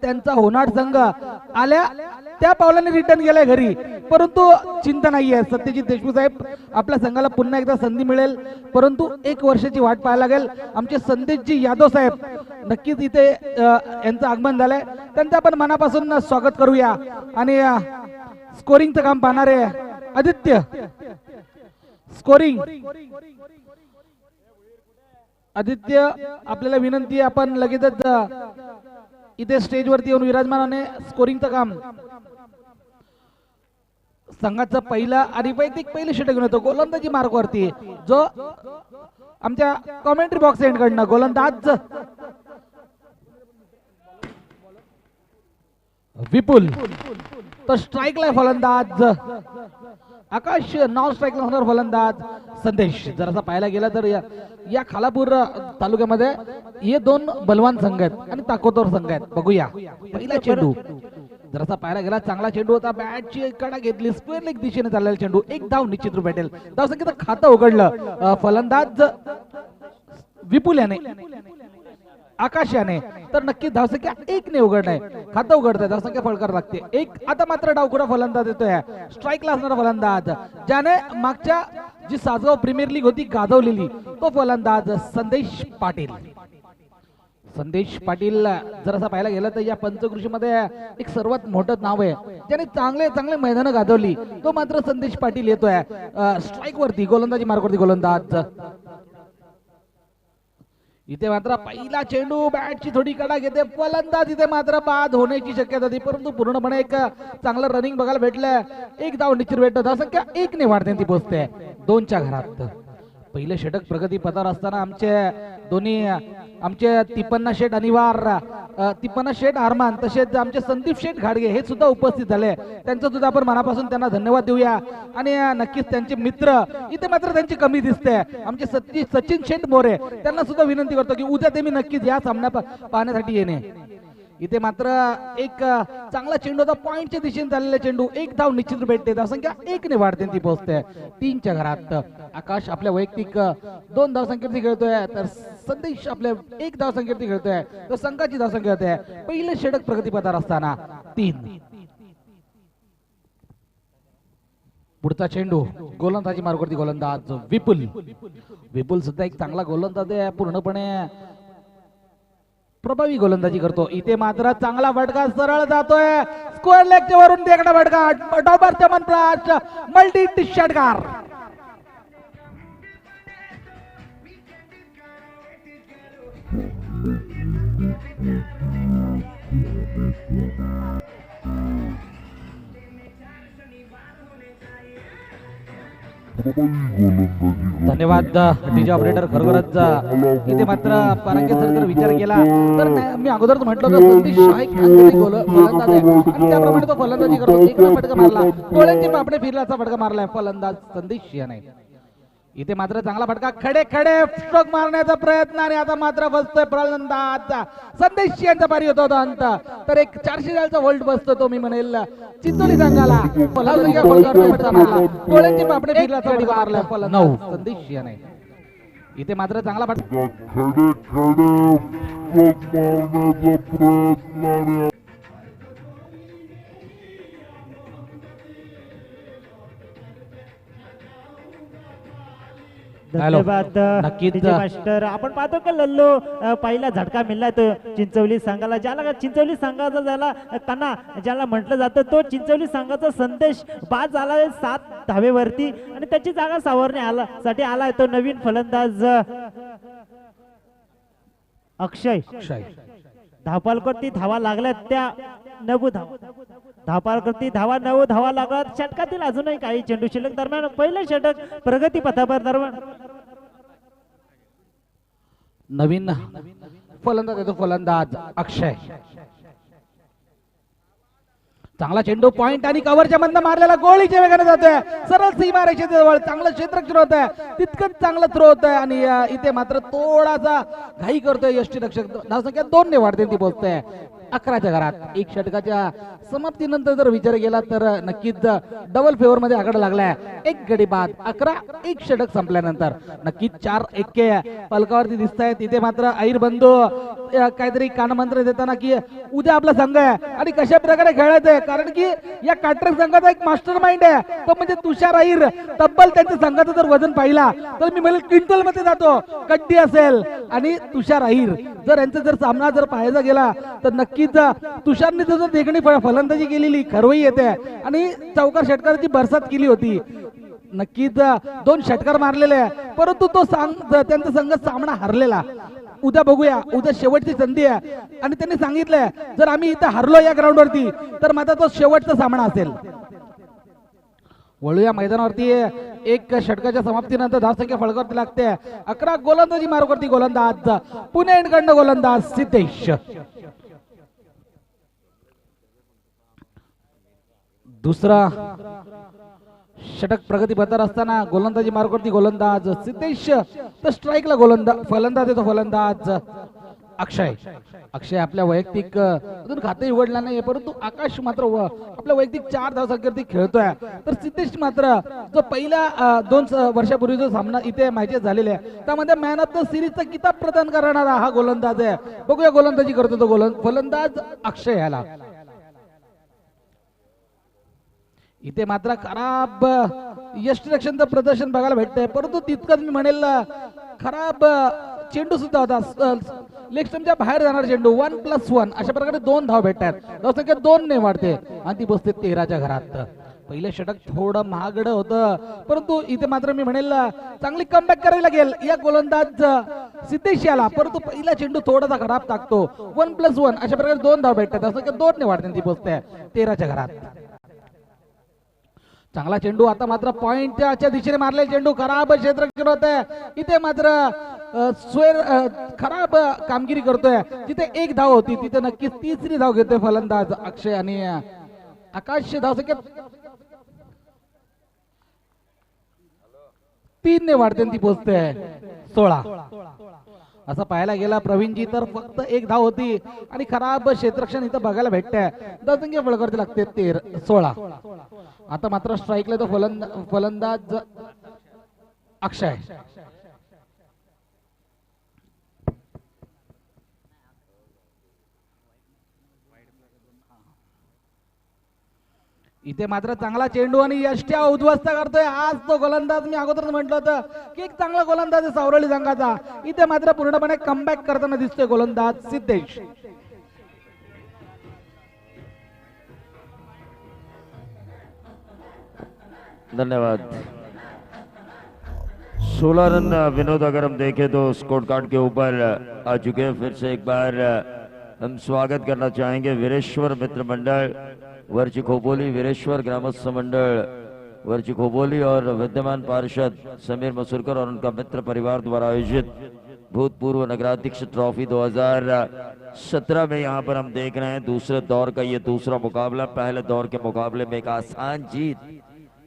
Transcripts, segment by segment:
त्यांचा होणार संघ आल्या त्या पावलाने रिटर्न गेलाय घरी, परंतु चिंता नाहीये. सत्यजित देशमुख साहेब, आपल्या संघाला पुन्हा एकदा संधी मिळेल, परंतु 1 वर्षाची वाट पाहायला लागेल. आमचे संदेशजी यादव साहेब नक्कीच इथे यांचं आगमन झालंय, त्यांचं आपण मनापासून स्वागत करूया. आणि स्कोरिंगचं काम पाहणारे आदित्य, स्कोरिंग आदित्य, आपल्याला विनंती, आपण लगेचच इथे स्टेजवरती येऊन विराजमानाने स्कोरिंगचं काम. संघाचं पहिला आणि वैयक्तिक पहिले षटक घेऊन येतो गोलंदाजी मार्गवरती, जो आमच्या कॉमेंट्री बॉक्स एंड कडनं गोलंदाज विपुल, तर स्ट्राईकला फलंदाज आकाश, नॉन स्ट्राईकला होणार फलंदाज संदेश. जरासा पाहायला गेला तर या खालापूर तालुक्यामध्ये हे 2 बलवान संघ आहेत आणि ताकदवर संघ आहेत. बघूया पहिला चेंडू, जरासा पाहायला गेला चांगला चेंडू होता, बॅटची कडा घेतली, स्क्वेअर लेग दिशेने चाललेला चेंडू, 1 धाव निश्चित रूप भेटेल. धावसंख्येचं खातं उघडलं फलंदाज विपुल याने, आकाश याने, तर नक्की धावसंख्या 1 ने उघडणार, खातं उघडतंय, धावसंख्या फळकार लागते 1. आता मात्र डावखुरा फलंदाज येतोय, स्ट्राईकला असणारा फलंदाज, ज्याने मागच्या जी सासगाव प्रीमियर लीग होती गाजवलेली, तो फलंदाज संदेश पाटील. संदेश पाटील जरासा पाहायला गेलं तर या पंचकृषीमध्ये एक सर्वात मोठं नाव आहे, ज्याने चांगले चांगले मैदानं गाजवली, तो मात्र संदेश पाटील येतोय स्ट्राईक वरती, गोलंदाजी मार्गावरती गोलंदाज. इथे मात्र पहिला चेंडू, बॅटची थोडी कडा घेते फलंदाज, इथे मात्र बाद होण्याची शक्यता होती, परंतु पूर्णपणे एक चांगलं रनिंग बघायला भेटलं. 1 धाव निश्चित भेटत, धावसंख्या 1 ने वाढते, ती पोहोचते 2च्या घरात. पहिले षटक प्रगती पथावर असताना आमचे तिपन्ना शेठ अनिवार, तिपन्ना शेठ आरमान, तसेच आमचे संदीप शेठ घाडगे हे सुद्धा उपस्थित झाले. त्यांचं सुद्धा आपण मनापासून त्यांना धन्यवाद देऊया. आणि नक्कीच त्यांचे मित्र इथे मात्र त्यांची कमी दिसते, आमचे सचिन शेठ मोरे, त्यांना सुद्धा विनंती करतो की उद्या ते मी नक्कीच या सामना पाहण्यासाठी येणे. इथे मात्र एक चांगला चेंडू होता, पॉइंटच्या दिशेने चाललेला चेंडू, 1 धाव निश्चित भेटते, धावसंख्या 1 ने वाढते, ती पोहोचते 3च्या घरात. आकाश आपल्या वैयक्तिक 2 धावसंख्येवरती खेळतोय, तर संदेश आपल्या 1 धावसंख्येवरती खेळतोय, तर संघाची धावसंख्या होते पहिले षटक प्रगतीपथावर असताना 3. पुढचा चेंडू, गोलंदाजी मार्गावरती गोलंदाज विपुल. विपुल सुद्धा एक चांगला गोलंदाज आहे, पूर्णपणे प्रभावी गोलंदाजी करतो. इथे मात्र चांगला फटका सरळ जातोय, स्क्वेअर लेगच्या वरून देखणा फटका, डॉबर चमनप्राश मल्टी षटकार. धन्यवाद डीजे ऑपरेटर. खरोखरच इथे मात्र परांगे सर जर विचार केला तर मी अगोदरच म्हटलं होतं संदेश हा एक फलंदाज आहे आणि त्याप्रमाणे तो फलंदाजी करतो. एक फटका मारला, डोळ्यांचे पापडे फिरला असा फटका मारलाय फलंदाज संदेश याने. इथे मात्र चांगला फटका, खडे खडे स्ट्रोक मारण्याचा प्रयत्न, आणि आता मात्र बसतोय फलंदाज संदेश यांचा पारी होता अंत. तर एक 400 जालचा व्होल्ट बसतो तो, मी म्हणेल चिंचोली संघाला. फटका मारला, डोळ्यांचे पापडे फिरला असा फटका मारलाय फलंदाज संदेश याने. इथे मात्र चांगला फटका, धन्यवाद डीजे मास्टर. आपण पाहतो का लल्लो पहिला झटका मिळाला तो चिंचवली संघाला, ज्याला चिंचवली संघाचा ज्याला कना ज्याला म्हटलं जातं, तो चिंचवली संघाचा संदेश बाद झाला 7 धावेवरती, आणि त्याची जागा सावरण्यासाठी आलाय तो नवीन फलंदाज अक्षय. धावपालकरती धावा लागल्यात त्या 9 धावपालकरती धावा 9 धावा लागतात. षटकातील अजूनही काही चेंडू शिल्लक. दरम्यान पहिलं षटक प्रगती पथावर दरम्यान नवीन फलंदाज येतो, फलंदाज अक्षय. चांगला चेंडू, पॉइंट आणि कव्हरच्या मधनं मारलेला गोळीच्या वेगाने जातोय, सरळ सीमारेषेच्या जवळ, चांगलं क्षेत्ररक्षण होत आहे, तितकंच चांगलं थ्रो होत आहे. आणि इथे मात्र थोडासा घाई करतोय यष्टी रक्षक, धावसंख्या 2 ने वाढते, ती पोहोचते 11च्या घरात. एक षटकाच्या समाप्तीनंतर जर विचार केला तर नक्कीच डबल फेवर मध्ये आकडा लागलाय. एक गडी बाद 11, एक षटक संपल्यानंतर नक्कीच 4 एक्के पलकावरती दिसत आहेत. इथे मात्र अहिर बंधू काहीतरी कानमंत्र देताना की उद्या आपला संघ आहे आणि कशा प्रकारे खेळायचं आहे, कारण की या काटरक संघाचा एक मास्टर माइंड आहे तो म्हणजे तुषार अहिर. तब्बल त्यांच्या संघाचं जर वजन पाहिला तर मी म्हणेल क्विंटल मध्ये जातो. कड्डी असेल आणि तुषार अहिर जर यांचा जर सामना जर पाहायचा गेला तर नक्कीच तुषारने जर देखणी फलंदाजी केलेली खरवई येते आणि चौकार षटकाराची बरसात केली होती. नक्कीच 2 षटकार मारलेले परंतु तो त्यांचा संघ सामना हरलेला. उद्या बघूया, उद्या शेवटची संधी आहे आणि त्यांनी सांगितलंय जर आम्ही इथं हरलो या ग्राउंडवरती तर मात्र तो शेवटचा सामना असेल. वळूया मैदानावरती. एक षटकाच्या समाप्तीनंतर धावसंख्या फळकावरती लागते. 11 गोलंदाजी मार्गावरती गोलंदाज पुणे इंडकडनं गोलंदाज सिद्धेश. दुसरा षटक प्रगती पथावर असताना गोलंदाजी मार्गावरती गोलंदाज सिद्धेश तर स्ट्राईकला फलंदाज येतो फलंदाज अक्षय. अक्षय आपल्या वैयक्तिक अजून खाते उघडला नाही परंतु आकाश मात्र आपल्या वैयक्तिक 4 धावसंख्येवरती खेळतोय. तर सिद्धेश मात्र जो पहिल्या 2 वर्षापूर्वी जो सामना इथे मॅचेस झालेले आहे त्यामध्ये मॅन ऑफ द सिरीजचा किताब प्रदान करणारा हा गोलंदाज आहे. बघूया गोलंदाजी करतो तो फलंदाज अक्षय याला. इथे मात्र खराब यष्टिरक्षणचं प्रदर्शन बघायला भेटतंय परंतु तितकंच मी म्हणेल खराब चेंडू सुद्धा होता. लेग स्टंपच्या बाहेर जाणार चेंडू. 1+1 अशा प्रकारे 2 धाव भेटतात. धावसंख्या 2 ने वाढते आणि ती बसते 13च्या घरात. पहिलं षटक थोडं महागडं होतं परंतु इथे मात्र मी म्हणेल चांगली कमबॅक करावी लागेल या गोलंदाज सिद्धेश याला. परंतु पहिला चेंडू थोडासा खराब टाकतो. 1+1 अशा प्रकारे 2 धाव भेटतात. धावसंख्या 2 ने वाढते ती बसते 13च्या घरात. चांगला चेंडू आता मात्र पॉइंटच्या दिशेने मारले चेंडू खराब क्षेत्ररक्षण होत आहे. इथे मात्र स्वेर खराब कामगिरी करतोय. जिथे 1 धाव होती तिथे नक्कीच 3री धाव घेतोय फलंदाज अक्षय आणि आकाश. धावसंख्या 3 ने वाढते ती पोहोचते 16. असं पाहायला गेला प्रवीणजी तर फक्त 1 धाव होती आणि खराब क्षेत्ररक्षण इथं बघायला भेटतंय. धावसंख्या फलकावरती लागते 16. आता मात्र स्ट्राईकला तो फलंदाज अक्षय. इथे मात्र चांगला चेंडू आणि यष्ट्या उद्ध्वस्त करतोय आज तो गोलंदाज. मी अगोदर म्हटलं होतं की एक चांगला गोलंदाज आहे सावरळी संघाचा. इथे मात्र पूर्णपणे कमबॅक करताना दिसतोय गोलंदाज सिद्धेश. धन्यवाद. 16 रन विनोद. अगर हम देखें तो स्कोर कार्ड के ऊपर आ चुके हैं. फिर से एक बार हम स्वागत करना चाहेंगे वीरेश्वर मित्र मंडल वर्ची खोपोली, वीरेश्वर ग्रामस्थ मंडल वर्ची खोपोली और विद्यमान पार्षद समीर मसूरकर और उनका मित्र परिवार द्वारा आयोजित भूतपूर्व नगराध्यक्ष ट्रॉफी 2017 में यहाँ पर हम देख रहे हैं दूसरे दौर का ये दूसरा मुकाबला. पहले दौर के मुकाबले में एक आसान जीत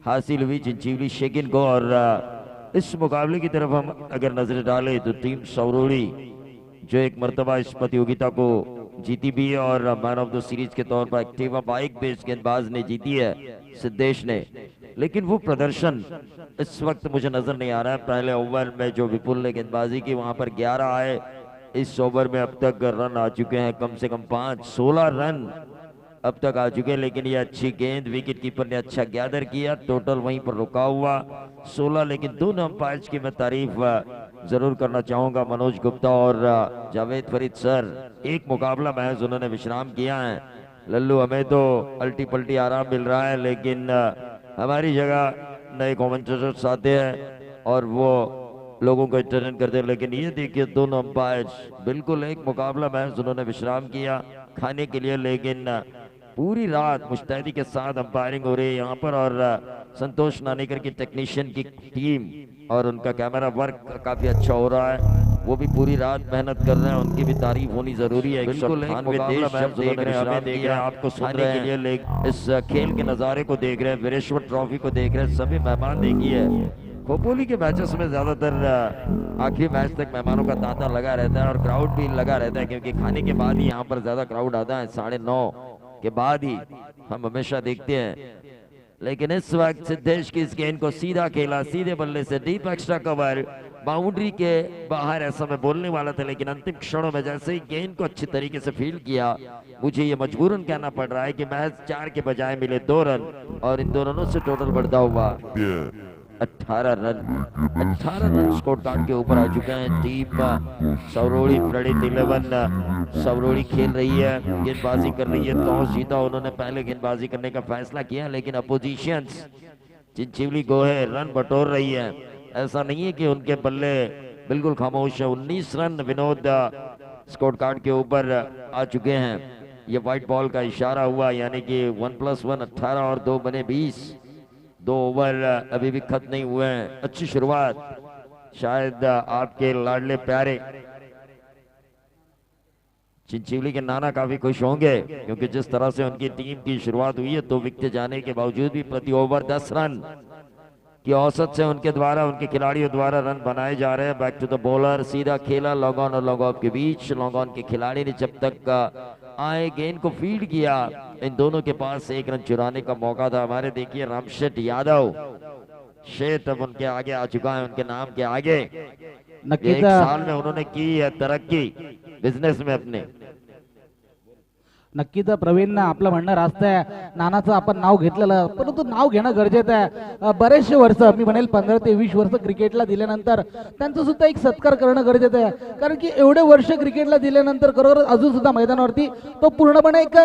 हासिल हुई चिंचीवली शेकिन को और इस मुकाबले की तरफ हम अगर नजर डालें तो टीम सौरोड़ी जो एक मर्तबा इस प्रतियोगिता को जीती भी है और मैन ऑफ द सीरीज के तौर पर एक्टिवा बाइक बेस्ड गेंदबाज ने जीती है सिद्धेश ने. लेकिन वो प्रदर्शन इस वक्त मुझे नजर नहीं आ रहा है. पहले ओवर में जो विपुल ने गेंदबाजी की वहां पर 11 आए. इस ओवर में अब तक रन आ चुके हैं कम से कम 16 रन अब तक आ चुके हैं. लेकिन ये अच्छी गेंद विकेट कीपर ने अच्छा गैदर किया. टोटल वहीं पर रुका हुआ 16. लेकिन दोनों अंपायर्स की मैं तारीफ जरूर करना चाहूंगा मनोज गुप्ता और जावेद फरीद सर. एक मुकाबला महज उन्होंने विश्राम किया है. लल्लू हमें तो अल्टी पल्टी आराम मिल रहा है लेकिन हमारी जगह नए कमेंटेटर्स आते हैं और वो लोगों को एंटरटेन करते हैं. लेकिन ये देखिए दोनों अंपायर्स बिल्कुल एक मुकाबला महज उन्होंने विश्राम किया खाने के लिए. लेकिन पूरी रात मुस्तैदी के साथ अंपायरिंग हो रही है यहाँ पर और संतोष नानेकर की टेक्नीशियन की टीम और उनका कैमरा वर्क काफी अच्छा हो रहा है. वो भी पूरी रात मेहनत कर रहे हैं. उनकी भी तारीफ होनी जरूरी है. बिल्कुल आपको सुनने के लिए इस खेल के नजारे को देख रहे हैं, वीरेश्वर ट्रॉफी को देख रहे हैं. सभी मेहमान देखिए खोपोली के मैचेस में ज्यादातर आखिरी मैच तक मेहमानों का तांता लगा रहता है और क्राउड भी लगा रहता है, क्योंकि खाने के बाद ही यहाँ पर ज्यादा क्राउड आता है, 9:30 के बाद ही हम हमेशा देखते हैं। लेकिन इस वक्त सिद्धेश की इस गेंद को सीधा खेला, सीधे बल्ले से डीप एक्स्ट्रा कवर, बाउंड्री के बाहर, ऐसा मैं बोलने वाला था, लेकिन अंतिम क्षणों में जैसे ही गेंद को अच्छी तरीके से फील्ड किया, मुझे ये मजबूरन कहना पड़ रहा है कि मैच 4 के बजाय मिले 2 रन और इन 2 रनों से टोटल बढ़ता हुआ 18 रन स्कोर कार्ड के ऊपर आ चुके हैं। टीम सवरोड़ी प्रणीत 11 सवरोड़ी खेल रही है, गेंदबाजी कर रही है, टॉस जीता उन्होंने, पहले गेंदबाजी करने का फैसला किया, लेकिन अपोजिशंस चिंचिवली गोहे रन बटोर रही है। ऐसा नहीं है कि उनके बल्ले बिल्कुल खामोश है। 19 रन विनोद स्कोर कार्ड के ऊपर आ चुके हैं। ये व्हाइट बॉल का इशारा हुआ, यानी कि 1+1 18 और 2 बने 20। 2 ओवर अभी भी खत्म नहीं हुए हैं। अच्छी शुरुआत शायद आपके लाडले प्यारे चिंचिवली के नाना काफी खुश होंगे, क्योंकि जिस तरह से उनकी टीम की शुरुआत हुई है, 2 विकेट जाने के बावजूद भी प्रति ओवर 10 रन की औसत से उनके द्वारा, उनके खिलाड़ियों द्वारा रन बनाए जा रहे हैं। बैक टू द बॉलर, सीधा खेला लॉन्ग ऑन और लॉन्ग ऑफ के बीच। लॉन्ग ऑन के खिलाड़ी ने जब तक आए गेंद को फील्ड किया, इन दोनों के पास 1 रन चुराने का मौका था। हमारे देखिए रामशेठ यादव, शेठ अब उनके आगे आ चुका है, उनके नाम के आगे। नक्कीच 1 साल में उन्होंने की है तरक्की बिझनेस में अपने। नक्कीच प्रवीण, आपलं म्हणणं रास्त आहे. नानाचं आपण नाव घेतलेलं, परंतु नाव घेणं गरजेचं आहे. बरेचसे वर्ष, मी म्हणेल 15 ते 20 वर्ष क्रिकेटला दिल्यानंतर त्यांचं सुद्धा एक सत्कार करणं गरजेचं आहे. कारण की एवढे वर्ष क्रिकेटला दिल्यानंतर खरोखर अजून सुद्धा मैदानावरती तो पूर्णपणे एक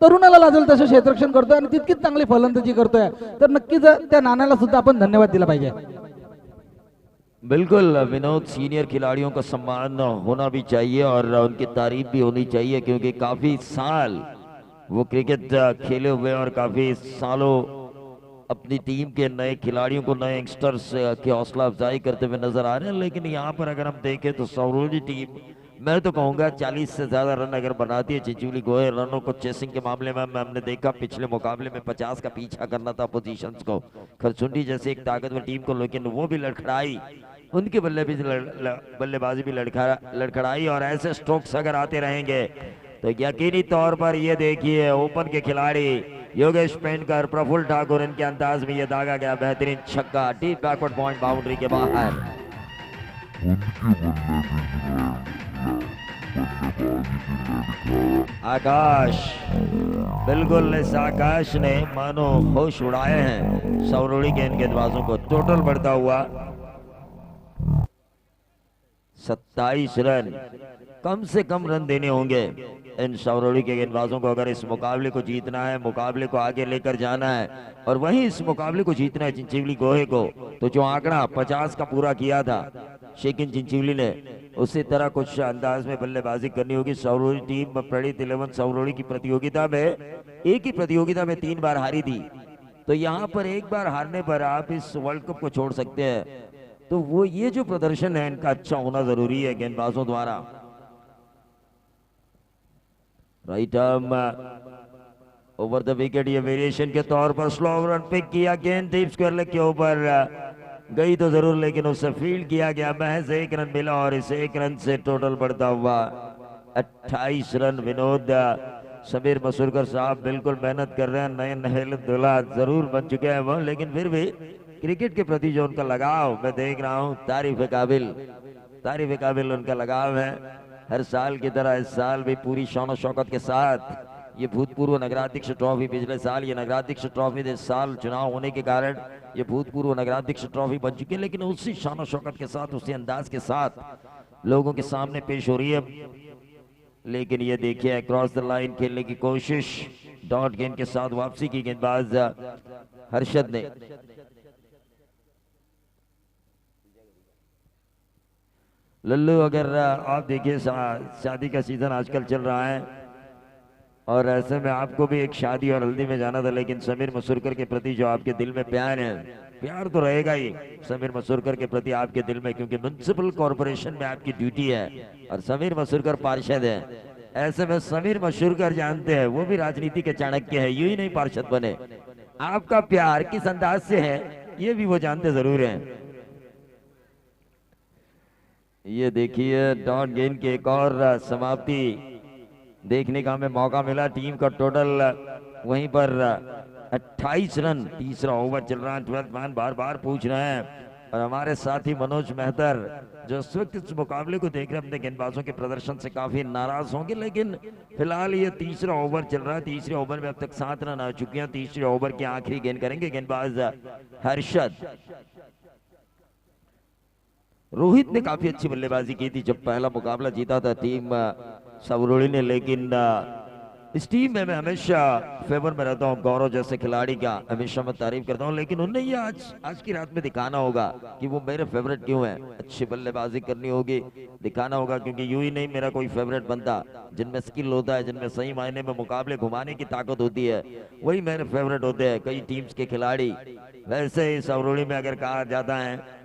तरुणाला लाजेल तसं क्षेत्ररक्षण करतोय आणि तितकीच चांगली फलंदाजी करतोय. तर नक्कीच त्या नानाला सुद्धा आपण धन्यवाद दिला पाहिजे. बिल्कुल विनोद, सीनियर खिलाड़ियों का सम्मान होना भी चाहिए और उनकी तारीफ भी होनी चाहिए, क्योंकि काफी साल वो क्रिकेट खेले हुए और काफी सालों अपनी टीम के नए खिलाड़ियों को, नए यंगस्टर्स की हौसला अफजाई करते हुए नजर आ रहे हैं। लेकिन यहाँ पर अगर हम देखें तो सवरोली टीम, मैं तो कहूंगा 40 से ज्यादा रन अगर बनाती है चिंचिवली गोहे। रनों को चेसिंग के मामले में हमने देखा पिछले मुकाबले में 50 का पीछा करना था पोजीशंस को, खरसुंडी जैसे एक ताकतवर टीम को, लेकिन वो भी लड़खड़ाई, उनकी बल्लेबाजी भी लड़खड़ाई। और ऐसे स्ट्रोक्स अगर आते रहेंगे तो यकीनी तौर पर ये देखिए ओपन के खिलाड़ी योगेश पेंडकर, प्रफुल्ल ठाकुर, इनके अंदाज में ये दागा गया बेहतरीन छक्का, डीप बैकवर्ड पॉइंट बाउंड्री के बाहर। आकाश, बिल्कुल इस आकाश ने मानो होश उड़ाए हैं सवरोड़ी के इन गेंदबाजों को। टोटल बढ़ता हुआ 27 रन, कम से कम रन देने होंगे इन सवरोड़ी के गेंदबाजों को अगर इस मुकाबले को जीतना है, मुकाबले को आगे लेकर जाना है। और वहीं इस मुकाबले को जीतना है चिंचिवली गोहे को। तो जो आंकड़ा 50 का पूरा किया था शेखिन चिंचिवली ने, उसी तरह कुछ अंदाज में बल्लेबाजी करनी होगी। सवरोड़ी टीम प्रणीत 11 सवरोड़ी की प्रतियोगिता में, एक ही प्रतियोगिता में 3 बार हारी थी, तो यहाँ पर एक बार हारने पर आप इस वर्ल्ड कप को छोड़ सकते हैं। तो वो ये जो प्रदर्शन है इनका अच्छा होना जरूरी है गेंदबाजों द्वारा। Right arm over the wicket, ये वेरिएशन के तौर पर स्लो रन पिक किया, गेंद डीप स्क्वायर लेग के ऊपर गई तो जरूर, लेकिन उससे फील्ड किया गया, महज 1 रन मिला और इस 1 रन से टोटल बढ़ता हुआ 28 रन। विनोद समीर मसूरकर साहब बिल्कुल मेहनत कर रहे हैं, नए नहेल दुल्हा जरूर बन चुके हैं वो, लेकिन फिर भी क्रिकेट के प्रति जो उनका लगाव मैं देख रहा हूँ, तारीफ काबिल उनका लगाव है। हर साल की तरह इस साल भी पूरी शान और शौकत के साथ ये भूतपूर्व नगराध्यक्ष ट्रॉफी, पिछले साल ये नगराध्यक्ष ट्रॉफी, इस साल चुनाव होने के कारण ये भूतपूर्व नगराध्यक्ष ट्रॉफी बन चुकी है, लेकिन उसी शान और शौकत के साथ, उसी अंदाज के साथ लोगों के सामने पेश हो रही है। लेकिन ये देखिए क्रॉस द लाइन खेलने की कोशिश, डॉट गेंद के साथ वापसी की गेंदबाज हर्षद ने। लल्लू, अगर आप देखिए शादी का सीजन आजकल चल रहा है और ऐसे में आपको भी एक शादी और हल्दी में जाना था, लेकिन समीर मसूरकर के प्रति जो आपके दिल में प्यार है, प्यार तो रहेगा ही समीर मसूरकर के प्रति आपके दिल में, क्योंकि म्युनिसिपल कॉर्पोरेशन में आपकी ड्यूटी है और समीर मसूरकर पार्षद है। ऐसे में समीर मसूरकर जानते हैं वो भी राजनीति के चाणक्य है, यूं ही नहीं पार्षद बने। आपका प्यार किस अंदाज से है ये भी वो जानते जरूर हैं। ये देखिए डॉट गेंद की एक और समाप्ति देखने का हमें मौका मिला। टीम का टोटल वहीं पर 28 रन। तीसरा ओवर चल रहा है। 12th मैन बार बार पूछ रहे हैं और हमारे साथी मनोज मेहतर जो इस वक्त इस मुकाबले को देख रहे हैं अपने गेंदबाजों के प्रदर्शन से काफी नाराज होंगे, लेकिन फिलहाल ये तीसरा ओवर चल रहा है। तीसरे ओवर में अब तक 7 रन आ चुके हैं। तीसरे ओवर की आखिरी गेंद करेंगे गेंदबाज हर्षद। रोहित ने काफी अच्छी बल्लेबाजी की थी जब पहला मुकाबला जीता था टीम सवरोड़ी ने, लेकिन इस टीम में मैं हमेशा फेवर में रहता हूँ। गौरव जैसे खिलाड़ी का हमेशा मैं तारीफ करता हूँ, लेकिन उन्हें ये आज की रात में दिखाना होगा कि वो मेरे फेवरेट क्यों हैं। अच्छी बल्लेबाजी करनी होगी, दिखाना होगा, क्योंकि यूं ही नहीं मेरा कोई फेवरेट बनता। जिनमें स्किल होता है, जिनमें सही मायने में मुकाबले घुमाने की ताकत होती है, वही मेरे फेवरेट होते हैं कई टीम्स के खिलाड़ी। वैसे ही सवरोड़ी में अगर कहा जाता है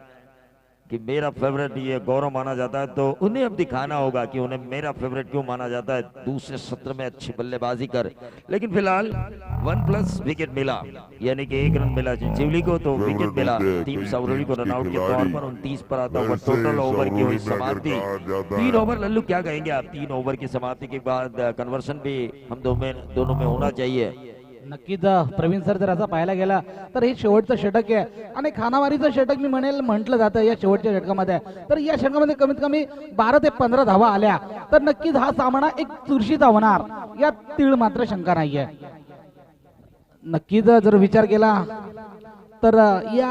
कि मेरा फेवरेट ये गौरव माना जाता है, तो उन्हें अब दिखाना होगा कि उन्हें मेरा फेवरेट क्यों माना जाता है। दूसरे सत्र में अच्छी बल्लेबाजी कर, लेकिन फिलहाल 1+ विकेट मिला, यानी कि 1 रन मिला चिंचोली को, तो विकेट मिला टीम सवरोड़ी को रनआउट के तौर पर। 29 पर आता हुआ टोटल ओवर की हुई समाप्ति। 3 ओवर लल्लू क्या कहेंगे आप? 3 ओवर की समाप्ति के बाद कन्वर्शन भी हम दोनों में होना चाहिए। नक्कीच प्रवीण सर, जर असं पाहायला गेला तर हे शेवटचं षटक आहे आणि खानावारीचं षटक मी म्हणेल म्हटलं जातं या शेवटच्या षटकामध्ये। तर या षटकामध्ये कमीत कमी 12 ते 15 धावा आल्या तर नक्कीच हा सामना एक चुरशीचा होणार, यात तीळ मात्र शंका नाहीये। नक्कीच जर विचार केला तर या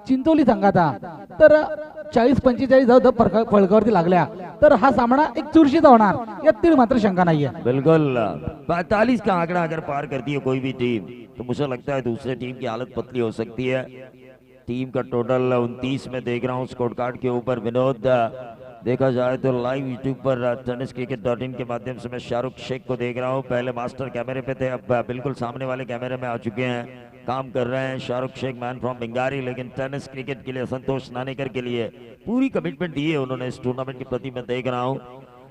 चिंचोली संघाचा तर 40-45 धावा फळकावरती लागल्या तर हा सामना एक चुरशीचा होणार, यात तीळ मात्र शंका नाहीये। बिल्कुल 45 का आंकड़ा अगर पार करती है कोई भी टीम, तो मुझे लगता है दूसरे टीम की हालत पतली हो सकती है। टीम का टोटल 29 में देख रहा हूँ स्कोर कार्ड के ऊपर। विनोद, देखा जाए तो लाइव यूट्यूब पर tenniscricket.in के माध्यम से मैं शाहरुख शेख को देख रहा हूँ। पहले मास्टर कैमरे पे थे, अब बिल्कुल सामने वाले कैमरे में आ चुके हैं, काम कर रहे हैं शाहरुख शेख, मैन फ्रॉम बंगारी। लेकिन टेनिस क्रिकेट के लिए, संतोष नानेकर के लिए पूरी कमिटमेंट दी है उन्होंने इस टूर्नामेंट के प्रति, मैं देख रहा हूँ।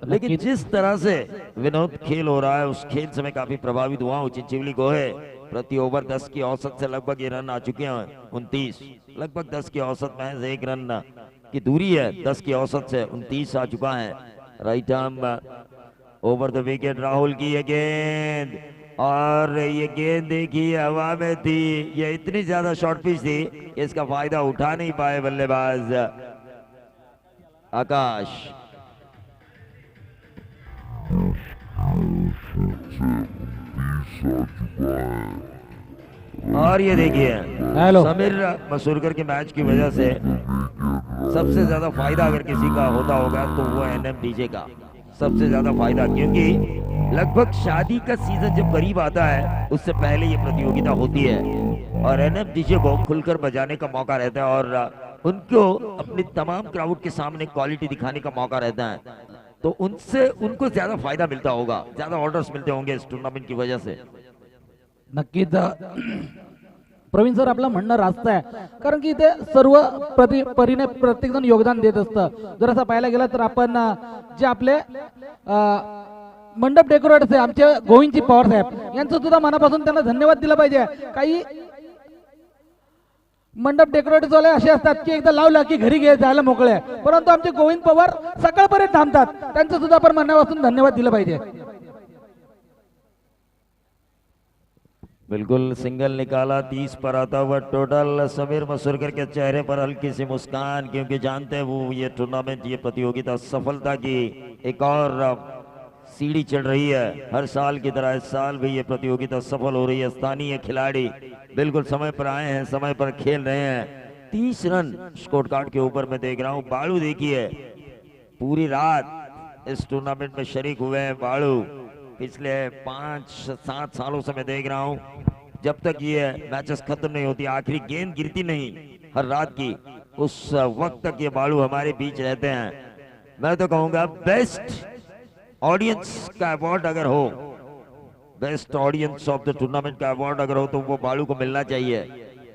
लेकिन जिस तरह से विनोद खेल हो रहा है, उस खेल से मैं काफी प्रभावित हुआ हूँ। चिंचोली गोहे प्रति ओवर 10 की औसत से लगभग ये रन आ चुके हैं 29, लगभग 10 की औसत में 1 रन की दूरी है 10 की औसत से, 29 आ चुका है। Right arm over the wicket, Rahul की ये गेंद, और ये गेंद देखिए हवा में थी, ये इतनी ज्यादा शॉर्ट पिच थी, इसका फायदा उठा नहीं पाए बल्लेबाज आकाश। और ये देखिए समीर मसूरकर के मैच की वजह से सबसे ज्यादा फायदा अगर किसी का होता होगा तो वो एनएम डीजे का सबसे ज्यादा फायदा, क्योंकि लगभग शादी का सीजन जब करीब आता है उससे पहले ये प्रतियोगिता होती है और एनएम डीजे को खुलकर बजाने का मौका रहता है और उनको अपने तमाम क्राउड के सामने क्वालिटी दिखाने का मौका रहता है, तो उनसे उनको ज्यादा फायदा मिलता होगा, ज्यादा ऑर्डर्स मिलते होंगे इस टूर्नामेंट की वजह से। नक्कीच प्रवीण सर आपलं म्हणणं रास्त आहे, कारण की इथे सर्व परीने प्रत्येक जण योगदान देत असतं। जर असं पाहायला गेलं तर आपण जे आपले मंडप डेकोरेटर्स आहे आमचे गोविंदजी पवार साहेब यांचं सुद्धा मनापासून त्यांना धन्यवाद दिला पाहिजे। काही मंडप डेकोरेटर्स वाले असे असतात की एकदा लावलं की घरी जायला मोकळे, परंतु आमचे गोविंद पवार सकाळपर्यंत थांबतात, त्यांचं सुद्धा आपण मनापासून धन्यवाद दिलं पाहिजे। बिल्कुल सिंगल निकाला, 30 पर आता हुआ टोटल। समीर मसूरकर के चेहरे पर हल्की सी मुस्कान, क्योंकि जानते हैं वो ये टूर्नामेंट, ये प्रतियोगिता सफलता की एक और सीढ़ी चढ़ रही है। हर साल की तरह इस साल भी ये प्रतियोगिता सफल हो रही है। स्थानीय खिलाड़ी बिल्कुल समय पर आए हैं, समय पर खेल रहे हैं। 30 रन स्कोर कार्ड के ऊपर मैं देख रहा हूँ। बालू देखिए पूरी रात इस टूर्नामेंट में शरीक हुए हैं। बालू पिछले 5-7 सालों से मैं देख रहा हूं, जब तक ये मैचेस खत्म नहीं होती, आखिरी गेंद गिरती नहीं हर रात की, उस वक्त तक ये बालू हमारे बीच रहते हैं। मैं तो कहूंगा बेस्ट ऑडियंस का अवार्ड अगर हो, best audience of the tournament का अवार्ड अगर हो तो वो बालू को मिलना चाहिए।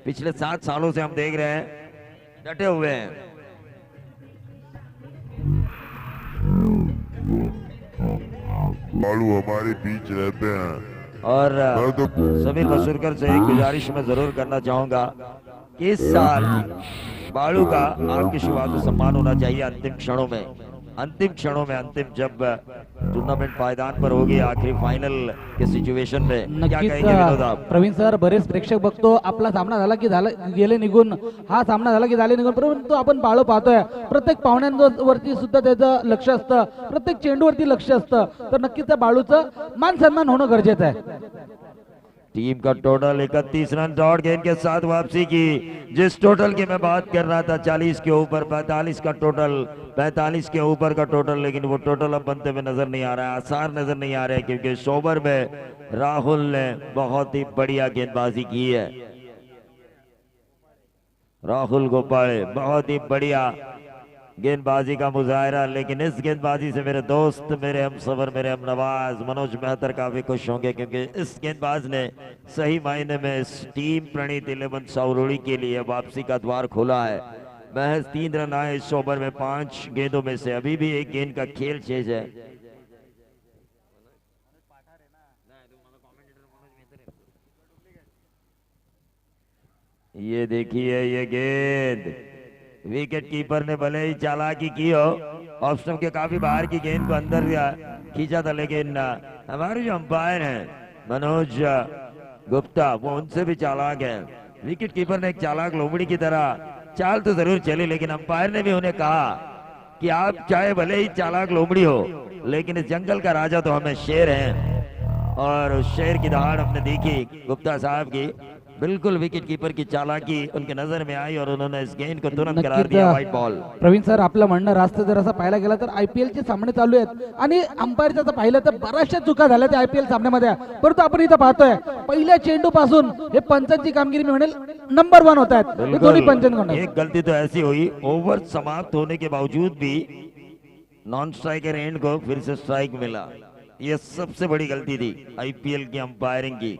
पिछले 7 सालों से हम देख रहे हैं डटे हुए हैं। बालू हमारे बीच रहते हैं। और समीर मसूरकर से एक गुजारिश मैं जरूर करना चाहूंगा कि इस साल बालू का आपकी शुरुआत में सम्मान होना चाहिए अंतिम क्षणों में, अंतिम जब टूर्नामेंट पायदान पर होगी आखिरी फाइनल के सिच्युएशन में। क्या नक्कीच कहेंगे विनोद आप? प्रवीण सर, बरेच प्रेक्षक बघतो आपला सामना झाला की गेले निघून, हा सामना झाला की झाले निघून, परंतु आपण बाळू पाहतोय प्रत्येक पाहुण्यांवरती सुद्धा त्याचं लक्ष असतं, प्रत्येक चेंडूवरती लक्ष असतं. तर नक्कीच त्या बाळूचं मान सन्मान होणं गरजेचं आहे. टीम का टोटल 31 रन डॉट गेंद के साथ वापसी की, जिस टोटल की मैं बात कर रहा था 40 के ऊपर 45 का टोटल, 45 के ऊपर का टोटल, लेकिन वो टोटल अब बनते हुए नजर नहीं आ रहा है, आसार नजर नहीं आ रहे, क्योंकि इस ओवर में राहुल ने बहुत ही बढ़िया गेंदबाजी की है. राहुल गोपाल बहुत ही बढ़िया गेंदबाजी का मुजाहरा, लेकिन इस गेंदबाजी से मेरे दोस्त, मेरे हमसफर, मेरे हमनवाज मनोज मेहतर काफी खुश होंगे, क्योंकि इस गेंदबाज ने सही मायने में इस टीम प्रणीत 11 सावरोड़ी के लिए वापसी का द्वार खोला है. महज 3 रन आए इस ओवर में 5 गेंदों में से, अभी भी एक गेंद का खेल शेष है. ये देखिए ये गेंद, विकेट कीपर ने भले ही चालाकी की हो, ऑफ स्टंप के काफी बाहर की गेंद को अंदर खींचा था, लेकिन हमारे जो अंपायर हैं मनोज गुप्ता वो उनसे भी चालाक है. विकेट कीपर ने एक चालाक लोमड़ी की तरह चाल तो जरूर चली, लेकिन अंपायर ने भी उन्हें कहा कि आप चाहे भले ही चालाक लोमड़ी हो, लेकिन इस जंगल का राजा तो हमें शेर है. और उस शेर की दहाड़ हमने देखी गुप्ता साहब की. बिल्कुल विकेट कीपर की चालाकी उनके नजर में आई और उन्होंने इस गेंद को तुरंत करार दिया व्हाइट बॉल. प्रवीण सर, आपलं म्हणणं रास्त जर असं पाहायला गेलं तर IPL चे सामने चालू आहेत आणि अंपायरचं जर पाहिलं तर बऱ्याचशा चुका झाल्या त्या IPL सामन्यामध्ये, परंतु आपण इथं पाहतोय पहिल्या चेंडू पासून हे पंचांची कामगिरी मी म्हणेल नंबर 1 होत आहेत हे दोन्ही पंचांकडून. एक गलती तो ऐसी हुई, ओवर समाप्त होने के बावजूद भी नॉन स्ट्राइकर एंड को फिर से स्ट्राइक मिला. ये सबसे बड़ी गलती थी IPL की अंपायरिंग की.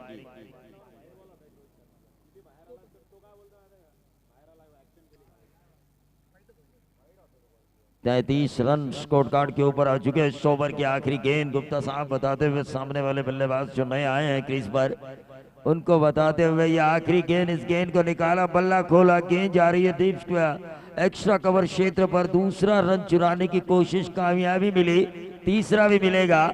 33 रन स्कोर कार्ड के ऊपर आ चुके हैं. इस ओवर की आखिरी गेंद गुप्ता साहब बताते हुए, सामने वाले बल्लेबाज जो नए आए हैं क्रीज पर, उनको बताते हुए ये आखिरी गेंद, इस गेंद को निकाला, बल्ला खोला, गेंद जा रही है डीप स्क्वायर एक्स्ट्रा कवर क्षेत्र पर. दूसरा रन चुराने की कोशिश कामयाबी मिली, तीसरा भी मिलेगा.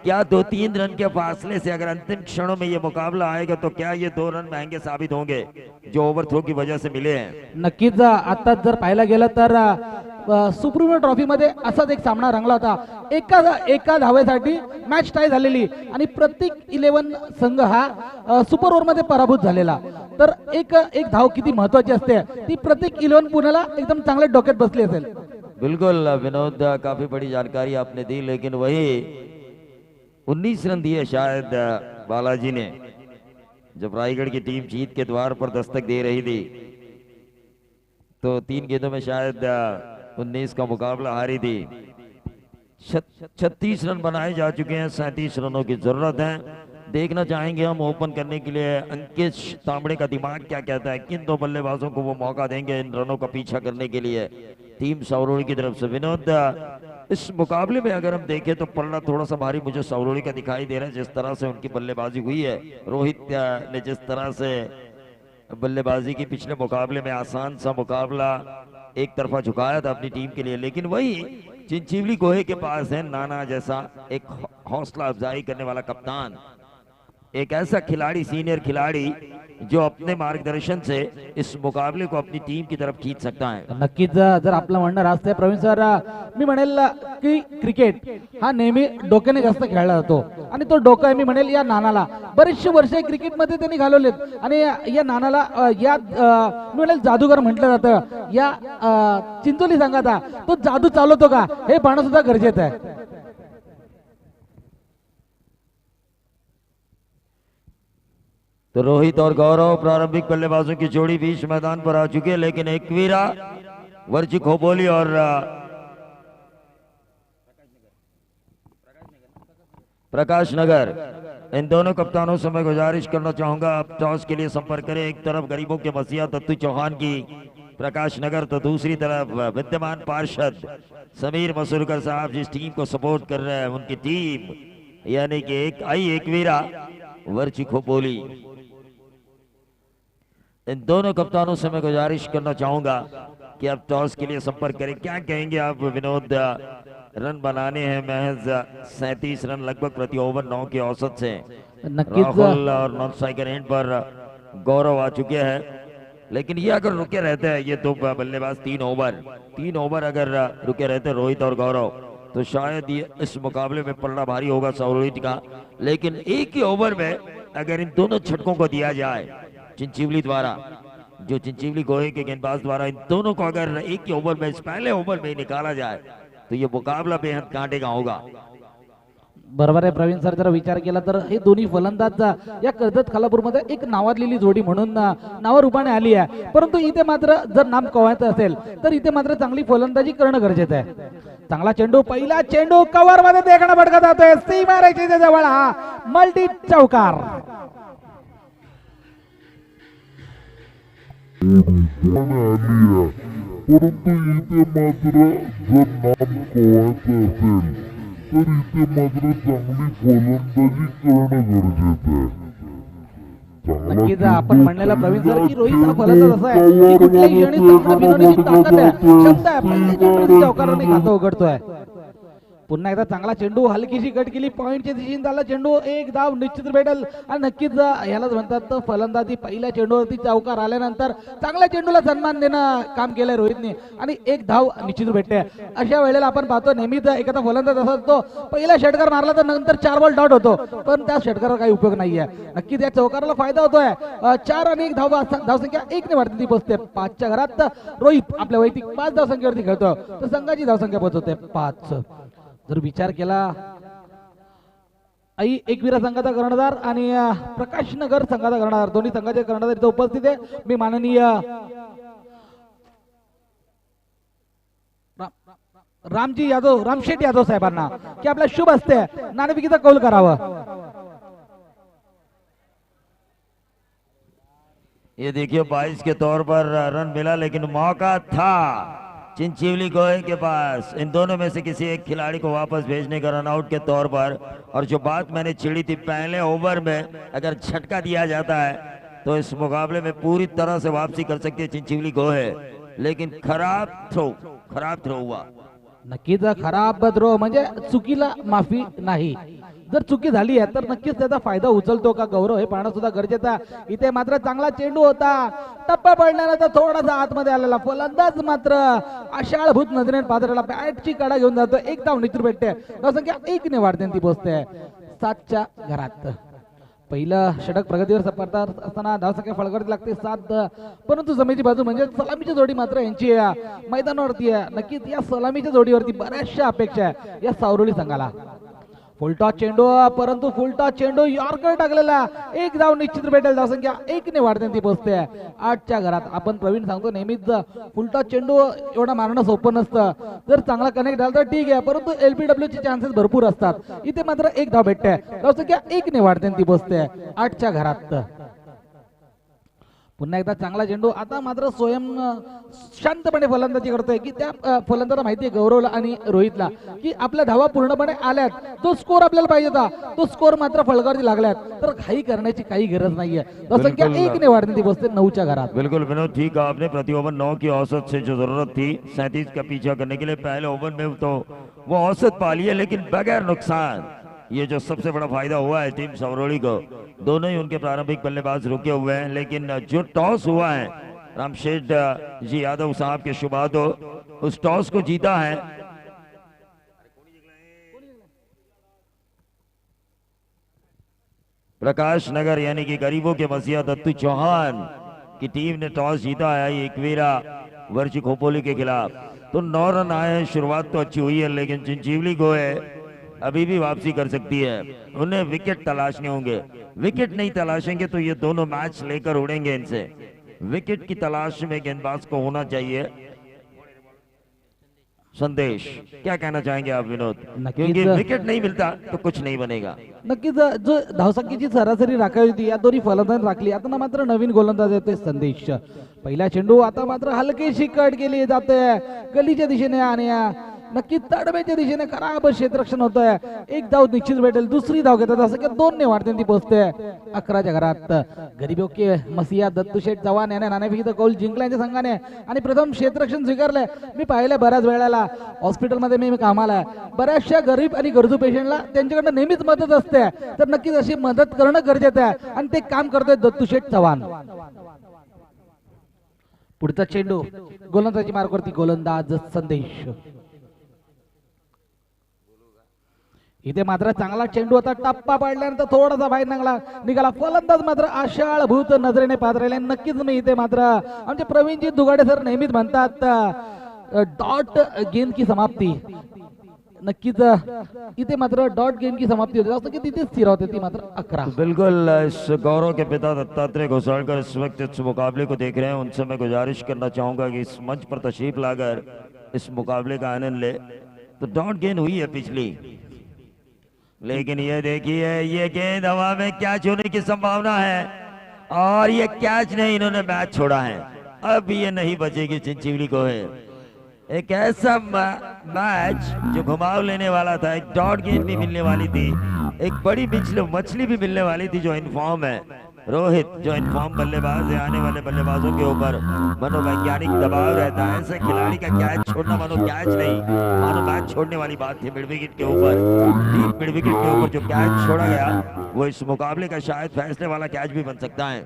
क्या 2-3 रन के फासले से अगर अंतिम क्षणों में ये मुकाबला आएगा तो क्या ये 2 रन महंगे साबित होंगे जो ओवरथ्रो की वजह से मिले हैं. नक्कीच आता जर पाहायला गेलं तर सुप्रीमो ट्रॉफी मध्ये असाच एक सामना रंगला होता. एका धावेसाठी मॅच टाय झालेली आणि प्रत्येक 11 संघ हा सुपर ओव्हर मध्ये पराभूत झालेला. तर एक धाव किती महत्वाची असते ती प्रत्येक 11 पुण्याला एकदम चांगल्या डोक्यात बसली असेल. बिल्कुल विनोद, काफी बड़ी जानकारी आपने दी, लेकिन वही 19 रन दिए शायद बालाजी ने जब रायगढ़ की टीम जीत के द्वार पर दस्तक दे रही थी, तो 3 गेंदों में शायद 19 का मुकाबला हारी थी. 36 रन बनाए जा चुके हैं, 37 रनों की जरूरत है. देखना चाहेंगे हम ओपन करने के लिए अंकित तांबड़े का दिमाग क्या कहता है, किन 2 बल्लेबाजों को वो मौका देंगे इन रनों का पीछा करने के लिए टीम सावरोड़ी की तरफ से. विनोद, इस मुकाबले में अगर हम देखें तो पलड़ा थोड़ा सा भारी मुझे सावरोड़ी का दिखाई दे रहा है, जिस तरह से उनकी बल्लेबाजी हुई है. रोहित ने जिस तरह से बल्लेबाजी की पिछले मुकाबले में, आसान सा मुकाबला एक तरफा झुकाया था अपनी टीम के लिए, लेकिन वही चिंचीवली गोहे के पास है नाना जैसा एक हौसला अफजाई करने वाला कप्तान, एक ऐसा खिलाड़ी, सीनियर खिलाड़ी जो अपने मार्गदर्शन से इस मुकाबले को अपनी टीम की तरफ खींच सकता है. नक्कीच जर आपलं म्हणणं रास्त आहे प्रवीण सर, मी म्हणेल की क्रिकेट हा नेहमी डोक्याने जास्त खेळला जातो आणि तो डोकं आहे मी म्हणेल या नानाला. बरेचशे वर्षे क्रिकेटमध्ये त्यांनी घालवलेत आणि या नानाला मी म्हणेल जादूगर म्हटलं जातं. या चिंचोली संघाचा तो जादू चालवतो का हे पाहणं सुद्धा गरजेचं आहे. तो रोहित और गौरव प्रारंभिक बल्लेबाजों की जोड़ी बीच मैदान पर आ चुके हैं, लेकिन एकवीरा, वर्ची खोबोली और प्रकाश नगर, इन दोनों कप्तानों से मैं गुजारिश करना चाहूंगा आप टॉस के लिए संपर्क करें. एक तरफ गरीबों के मसीहा दत्तू चौहान की प्रकाश नगर, तो दूसरी तरफ विद्यमान पार्षद समीर मसूरकर साहब जिस टीम को सपोर्ट कर रहे हैं उनकी टीम, यानी कि एकवीरा वर्ची खोबोली. इन दोनों कप्तानों से मैं गुजारिश करना चाहूंगा कि आप टॉस के लिए संपर्क करें। क्या कहेंगे आप विनोद? रन बनाने हैं महज 37 रन लगभग प्रति ओवर 9 की औसत से। नक्कीच राहुल और नॉन स्ट्राइकर एंड पर गौरव आ चुके हैं, लेकिन ये अगर रुके रहते हैं ये दो बल्लेबाज 3 ओवर अगर रुके रहते रोहित और गौरव, तो शायद ये इस मुकाबले में पलड़ा भारी होगा सौरोहित का। लेकिन एक ही ओवर में अगर इन दोनों छटकों को दिया जाए चिंचीवली द्वारा, जो चिंचीवली गोहे के गेंदबाज द्वारा इन दोनों को अगर एक ही ओवर में, इस पहले ओवर में निकाला जाए, तो ये मुकाबला बेहद कांटे का होगा। बरोबर आहे प्रवीण सर, जर विचार केला तर हे दोन्ही फलंदाज या कर्जत खालापूरमध्ये एक नावाजलेली जोडी म्हणून नावा रूपाने आली आहे, परंतु इथे मात्र जर नाम कवायचं असेल तर इथे मात्र चांगली फलंदाजी करणं गरजेचं आहे। चांगला चेंडू, पहिला चेंडू कव्हर मध्ये देखणं भटकत जातोय, सीमारेषेच्या जवळ हा मल्टी चौकार। परंतु इथे मात्र जर नाम कवायचं असेल तर इथे मात्र चांगली फलंदाजी करणं गरजेचं आहे। नक्कीच आपण म्हणलेला प्रवीण सर की रोहित हा फलंदाज असा आहे की कुठल्याही क्षणी चांगला फिरवण्याची ताकद आहे, क्षमता आहे, पहिल्या चेंडूवरती चौकाराने खातं उघडतोय। पुन्हा एकदा चांगला चेंडू, हलकीशी कट केली, पॉइंटच्या दिशेने झाला चेंडू, एक धाव निश्चित भेटेल। आणि नक्कीच ह्यालाच म्हणतात फलंदाजी, पहिल्या चेंडूवरती चौकार आल्यानंतर चांगल्या चेंडूला सन्मान देणं काम केलंय रोहितने आणि एक धाव निश्चित भेटते। अशा वेळेला आपण पाहतो नेहमीच एखादा फलंदाज असा असतो, पहिला षटकार मारला तर नंतर 4 बॉल डॉट होतो, पण त्या षटकाराला काही उपयोग नाहीये। नक्कीच या चौकाराला फायदा होतोय। 4 आणि 1 धावसंख्या 1 ने वाढते, ती पोहोचते 5च्या घरात। रोहित आपल्या वैयक्तिक 5 धावसंख्येवरती खेळतो, तर संघाची धावसंख्या पोहोचते 5। जर विचार केला आई एकविरा संघाचा कर्णधार आणि प्रकाश नगर संघाचा कर्णधार, दोन्ही संघाचे कर्णधार इथे उपस्थित आहे। मी माननीय रामजी यादव, रामशेठ यादव साहेबांना की आपल्या शुभ हस्ते नाणेफेकीचा कौल करावं। ये देखिए 22 के तौर पर रन मिला, लेकिन मौका था चिंचीवली गोहे के पास इन दोनों में से किसी एक खिलाड़ी को वापस भेजने का रन आउट के तौर पर। और जो बात मैंने छिड़ी थी, पहले ओवर में अगर झटका दिया जाता है तो इस मुकाबले में पूरी तरह से वापसी कर सकती है चिंचीवली गोहे, लेकिन खराब थ्रो हुआ। नक्कीच खराब थ्रो म्हणजे चुकीला माफी नाही। जर चुकी झाली आहे तर नक्कीच त्याचा फायदा उचलतो का गौरव हे पाहणं सुद्धा गरजेचं। इथे मात्र चांगला चेंडू होता, टप्पा पडल्यानंतर थोडासा आतमध्ये आलेला फलंदाज मात्र आशाळभूत नजरेने पात्राला बॅटची कडा घेऊन जातो, एक धाव निश्चित भेटते, धावसंख्या 1 ने वाढते, ती पोहोचते 7च्या घरात। पहिलं षटक प्रगतीवर सपारता असताना धावसंख्या फळकवरती लागते 7, परंतु जमेची बाजू म्हणजे सलामीची जोडी मात्र यांची मैदानावरती आहे। नक्कीच या सलामीच्या जोडीवरती बऱ्याचशा अपेक्षा आहे या सावरोली संघाला। फुलटॉस चेंडू, परंतु फुलटॉस चेंडू यॉर्कर टाकलेला, एक धाव निश्चित भेटेल, धावसंख्या 1 ने वाढते, ती पोहोचते 8च्या घरात। आपण प्रवीण सांगतो नेहमीच फुलटॉस चेंडू एवढा मारणं सोपं नसतं, जर चांगला कनेक्ट झाला तर ठीक आहे, परंतु LBW चे चान्सेस भरपूर असतात। इथे मात्र एक धाव भेटते, धावसंख्या 1 ने वाढते, ती पोहोचते 8च्या घरात। पुन्हा एकदा चांगला चेंडू, आता मात्र स्वयं शांतपणे फलंदाजी करतोय की त्या फलंदाजाला माहिती आहे गौरवला आणि रोहितला की आपल्या धावा पूर्णपणे आल्यात, जो स्कोर आपल्याला पाहिजे होता तो स्कोर मात्र फलकावरती लागल्यात, तर घाई करण्याची काही गरज नाहीये। धावसंख्या 1 ने वाढते, ती बसते 9च्या घरात। बिल्कुल विनोद, ठीक कहा आपने। प्रति ओवर 9 की औसत से जो जरूरत थी 37 का पीछा करने के लिए, पहले ओवर में तो वो औसत पा ली है, लेकिन बगैर नुकसान। ये जो सबसे बड़ा फायदा हुआ है टीम सवरोली को, दोनों ही उनके प्रारंभिक बल्लेबाज रुके हुए हैं, लेकिन जो टॉस हुआ है रामशेठ जी यादव साहब के शुभातो, उस टॉस को जीता है प्रकाश नगर यानी कि गरीबों के मसीहा दत्तू चौहान की टीम ने टॉस जीता है एकवीरा वर्ची खोपोली के खिलाफ। तो 9 रन आए हैं, शुरुआत तो अच्छी हुई है, लेकिन चिंचीवली गोहे अभी भी वापसी कर सकती है। उन्हें विकेट तलाशने होंगे, विकेट नहीं तलाशेंगे तो ये दोनों मैच लेकर उड़ेंगे इनसे। विकेट की तलाश में गेंदबाज को होना चाहिए। संदेश, क्या कहना चाहेंगे आप विनोद? क्योंकि विकेट नहीं मिलता तो कुछ नहीं बनेगा। नक्कीच जो धावसंख्येची सरासरी राखावी होती या दोन्ही फलंदाज राखली, आता मात्र नवीन गोलंदाज येतोय संदेश। पहिला चेंडू, आता मात्र हलकीशी कट केली जाते गलीच्या दिशेने आणि नक्की तडमेच्या दिशेने खराब क्षेत्ररक्षण होत आहे. एक धाव निश्चित भेटेल, दुसरी धाव घेतात असं की 2 ने वाढते ती पोहोचते 11च्या घरात. गरीबो के मसिया दत्तूशेठ चव्हाण याने नाणेफेकीचा कौल जिंकल्याच्या संघाने आणि प्रथम क्षेत्ररक्षण स्वीकारलंय. मी पाहिलंय बऱ्याच वेळेला हॉस्पिटलमध्ये मी कामाला आहे, बऱ्याचशा गरीब आणि गरजू पेशंटला त्यांच्याकडनं नेहमीच मदत असते, तर नक्कीच अशी मदत करणं गरजेचं आहे आणि ते काम करतोय दत्तूशेठ चव्हाण. पुढचा चेंडू गोलंदाजी मार्गावरती गोलंदाज संदेश. इथे मात्र चांगला चेंडू होता, टप्पा पाडल्यानंतर थोडासा बाहेर निघाला. फलंदाज मात्र आशाळभूत नजरेने पाहत राहिले. नक्कीच मी इथे मात्र आमचे प्रवीणजी दुगाडे सर नेहमीच म्हणतात डॉट गेंद की समाप्ती. नक्कीच इथे मात्र डॉट गेंद की समाप्ती होती, असं की तिथे स्थिर होते ती मात्र 11. बिल्कुल इस गौरव के पिता दत्तात्रेय घोसालकर इस वक्त इस मुकाबले को देख रहे हैं, उनसे मैं गुजारिश करना चाहूंगा कि इस मंच पर तशरीफ लाकर इस मुकाबले का आनंद ले. तो डॉट गेंद हुई है पिछली, लेकिन ये देखिए ये गेंद हवा में कैच होने की संभावना है और ये कैच नहीं, इन्होंने मैच छोड़ा है. अब ये नहीं बचेगी चिंचिवली को है. एक ऐसा मैच जो घुमाव लेने वाला था, एक डॉट गेंद भी मिलने वाली थी, एक बड़ी मछली भी मिलने वाली थी. जो इनफॉर्म है रोहित, जो इनफॉर्म बल्लेबाज है, आने वाले बल्लेबाजों के ऊपर मनोवैज्ञानिक दबाव रहता है. ऐसे खिलाड़ी का कैच छोड़ना मानो कैच नहीं, मानो मैच छोड़ने वाली बात थी. मिड विकेट के ऊपर, डीप मिड विकेट के ऊपर जो कैच छोड़ा गया वो इस मुकाबले का शायद फैसले वाला कैच भी बन सकता है.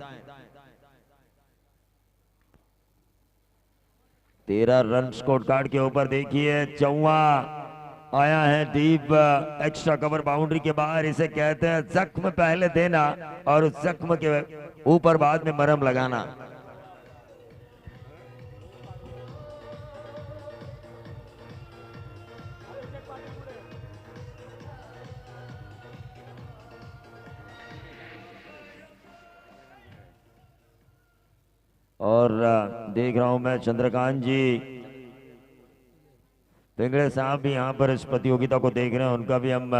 13 रन स्कोर कार्ड के ऊपर देखिए. चौवा आया है डीप एक्स्ट्रा कवर बाउंड्री के बाहर. इसे कहते हैं जख्म पहले देना और उस जख्म के ऊपर बाद में मरहम लगाना. और देख रहा हूं मैं चंद्रकांत जी पिंगड़े साहब भी यहाँ पर इस प्रतियोगिता को देख रहे हैं. उनका भी हम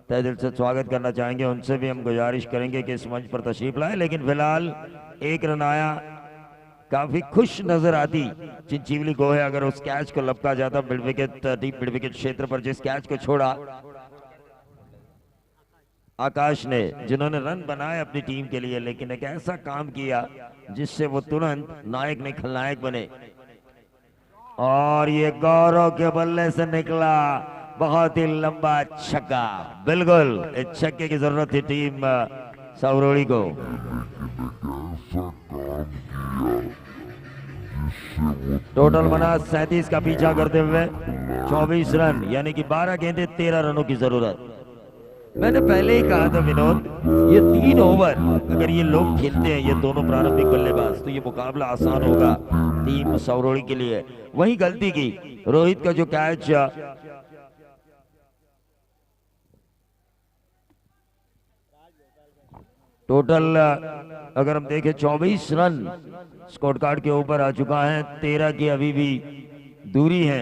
तहे दिल से स्वागत करना चाहेंगे. उनसे भी हम गुजारिश करेंगे कि इस मंच पर तशरीफ लाए. लेकिन फिलहाल 1 रन आया, काफी खुश नजर आती चिंचिवली को है अगर उस कैच को लपका जाता mid wicket, deep mid wicket क्षेत्र पर. जिस कैच को छोड़ा आकाश ने, जिन्होंने रन बनाए अपनी टीम के लिए, लेकिन एक ऐसा काम किया जिससे वो तुरंत नायक नहीं खलनायक बने. और ये गौरव के बल्ले से निकला बहुत ही लंबा छक्का. बिल्कुल इस छक्के की जरूरत थी टीम सावरोड़ी को. टोटल बना 37 का पीछा करते हुए 24 रन, यानी कि 12 गेंदें 13 रनों की जरूरत. मैंने पहले ही कहा था विनोद, ये 3 ओवर अगर ये लोग खेलते हैं, ये दोनों प्रारंभिक बल्लेबाज, तो ये मुकाबला आसान होगा टीम सावरोड़ी के लिए. वही गलती की रोहित का जो कैच टोटल अगर हम देखें 24 रन स्कोर कार्ड के ऊपर आ चुका है. 13 की अभी भी दूरी है,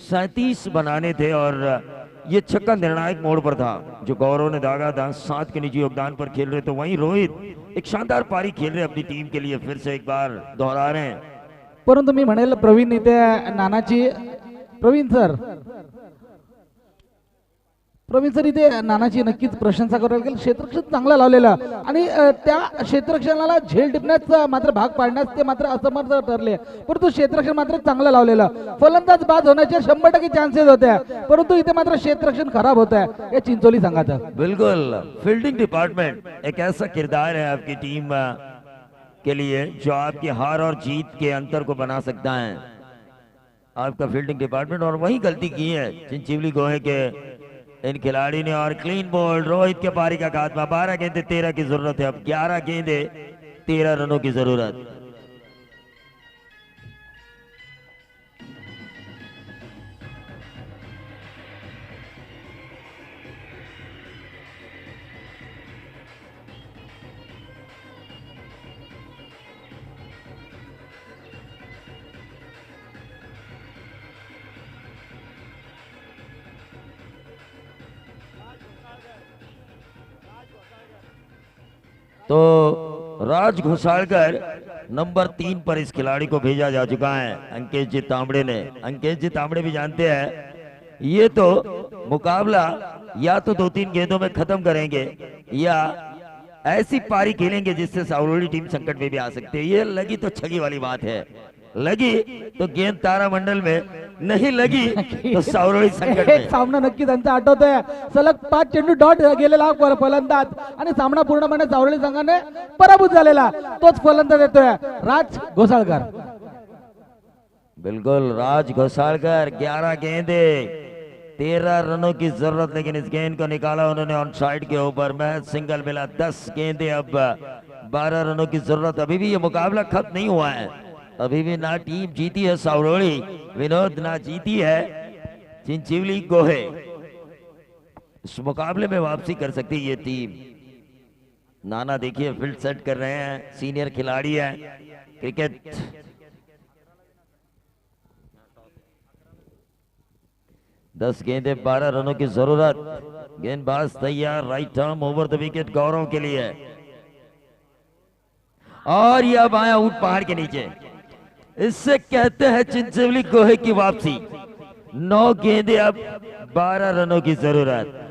37 बनाने थे. और ये छक्का निर्णायक मोड़ पर था जो गौरव ने दागा था. 7 के निजी योगदान पर खेल रहे, तो वहीं रोहित एक शानदार पारी खेल रहे अपनी टीम के लिए. फिर से एक बार दोहरा रहे हैं. परंतु मी म्हणेल प्रवीण इथे नानाची, प्रवीण सर इथे नानाची नक्कीच प्रशंसा करायला लागेल. क्षेत्ररक्षण चांगलं लावलेलं आणि त्या क्षेत्ररक्षणाला झेल टिपण्यास मात्र भाग पाडण्यास ते मात्र असमर्थ ठरले, परंतु क्षेत्ररक्षण मात्र चांगलं लावलेलं. फलंदाज बाद होण्याचे 100% चान्सेस होते, परंतु इथे मात्र क्षेत्ररक्षण खराब होत आहे या चिंचोली संघाचं. बिल्कुल फील्डिंग डिपार्टमेंट एक ऐसा किरदार है आपकी टीम के लिए जो आपकी हार और जीत के अंतर को बना सकता है, आपका फील्डिंग डिपार्टमेंट. और वही गलती की है चिंचिवली गोहे के इन खिलाड़ी ने. और क्लीन बोल्ड रोहित के पारी का खात्मा. 12 गेंदे 13 की जरूरत है, अब 11 गेंदे 13 रनों की जरूरत. तो राज घोसालकर नंबर 3 पर इस खिलाड़ी को भेजा जा चुका है अंकेश जी तांबड़े ने. अंकेश जी तांबड़े भी जानते हैं ये तो मुकाबला या तो 2-3 गेंदों में खत्म करेंगे या ऐसी पारी खेलेंगे जिससे सावरोली टीम संकट में भी आ सकती है। ये लगी तो छगी वाली बात है, लगी तो गेंद तारामंडल में, नहीं लगी तो सावरोली संकट एक में। सामना नक्की त्यांचा आठवतोय, सलग 5 चेंडू डॉट गेलेला फलंदाज आणि सामना पूर्णपणे सावरोली संघाने पराभूत झालेला, तोच फलंदाज येतोय राज घोसाळकर। बिल्कुल राज घोसाळकर, 11 गेंदे 13 रनों की जरूरत, लेकिन इस गेंद को निकाला उन्होंने ऑन साइड के ऊपर, मैच सिंगल मिला। 10 गेंदे अब 12 रनों की जरूरत। अभी भी ये मुकाबला खत्म नहीं हुआ है, अभी भी ना टीम जीती है सावरोली विनोद, ना जीती है चिंचिवली गोहे। इस मुकाबले में वापसी कर सकती है ये टीम। नाना देखिए फील्ड सेट कर रहे हैं, सीनियर खिलाड़ी है क्रिकेट। दस गेंदे 12 रनों की जरूरत, गेंदबाज तैयार, right arm over the wicket Gaurav के लिए, और यह अब आया ऊट पहाड़ के नीचे। इससे कहते हैं चिंचिवली गोहे की वापसी। 9 गेंदे अब 12 रनों की जरूरत।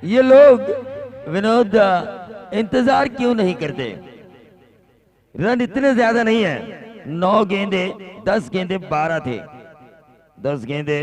ये लोग विनोद इंतजार क्यों नहीं करते? रन इतने ज्यादा नहीं है, 9 गेंदे 10 गेंदे 12 थे, 10 गेंदे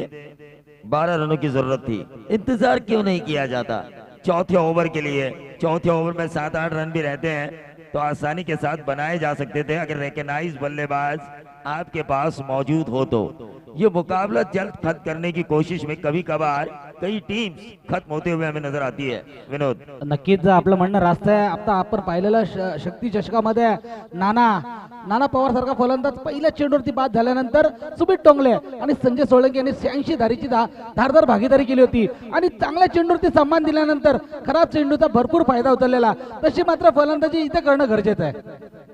12 रनों की जरूरत थी। इंतजार क्यों नहीं किया जाता? चौथे ओवर के लिए, चौथे ओवर में 7-8 रन भी रहते हैं तो आसानी के साथ बनाए जा सकते थे अगर रिकॉग्नाइज बल्लेबाज आपके पास मौजूद हो तो। ये मुकाबला जल्द खत्म करने की कोशिश में कभी कभार कई टीम्स खत्म होते हुए हमें नजर आती है विनोद। नक्कीच आपलं म्हणणं रास्त आहे। आता आपण पाहिलेलं शक्ती चषकामध्ये नाना पवार सारखा फलंदाज पहिल्या चेंडूवरती बाद झाल्यानंतर सुमित टोंगले आणि संजय सोळंकी यांनी 86 धारीची धारदार भागीदारी केली होती आणि चांगल्या चेंडूवरती सन्मान दिल्यानंतर खराब चेंडूचा भरपूर फायदा उचललेला। तशी मात्र फलंदाजी इथे करणं गरजेचं आहे।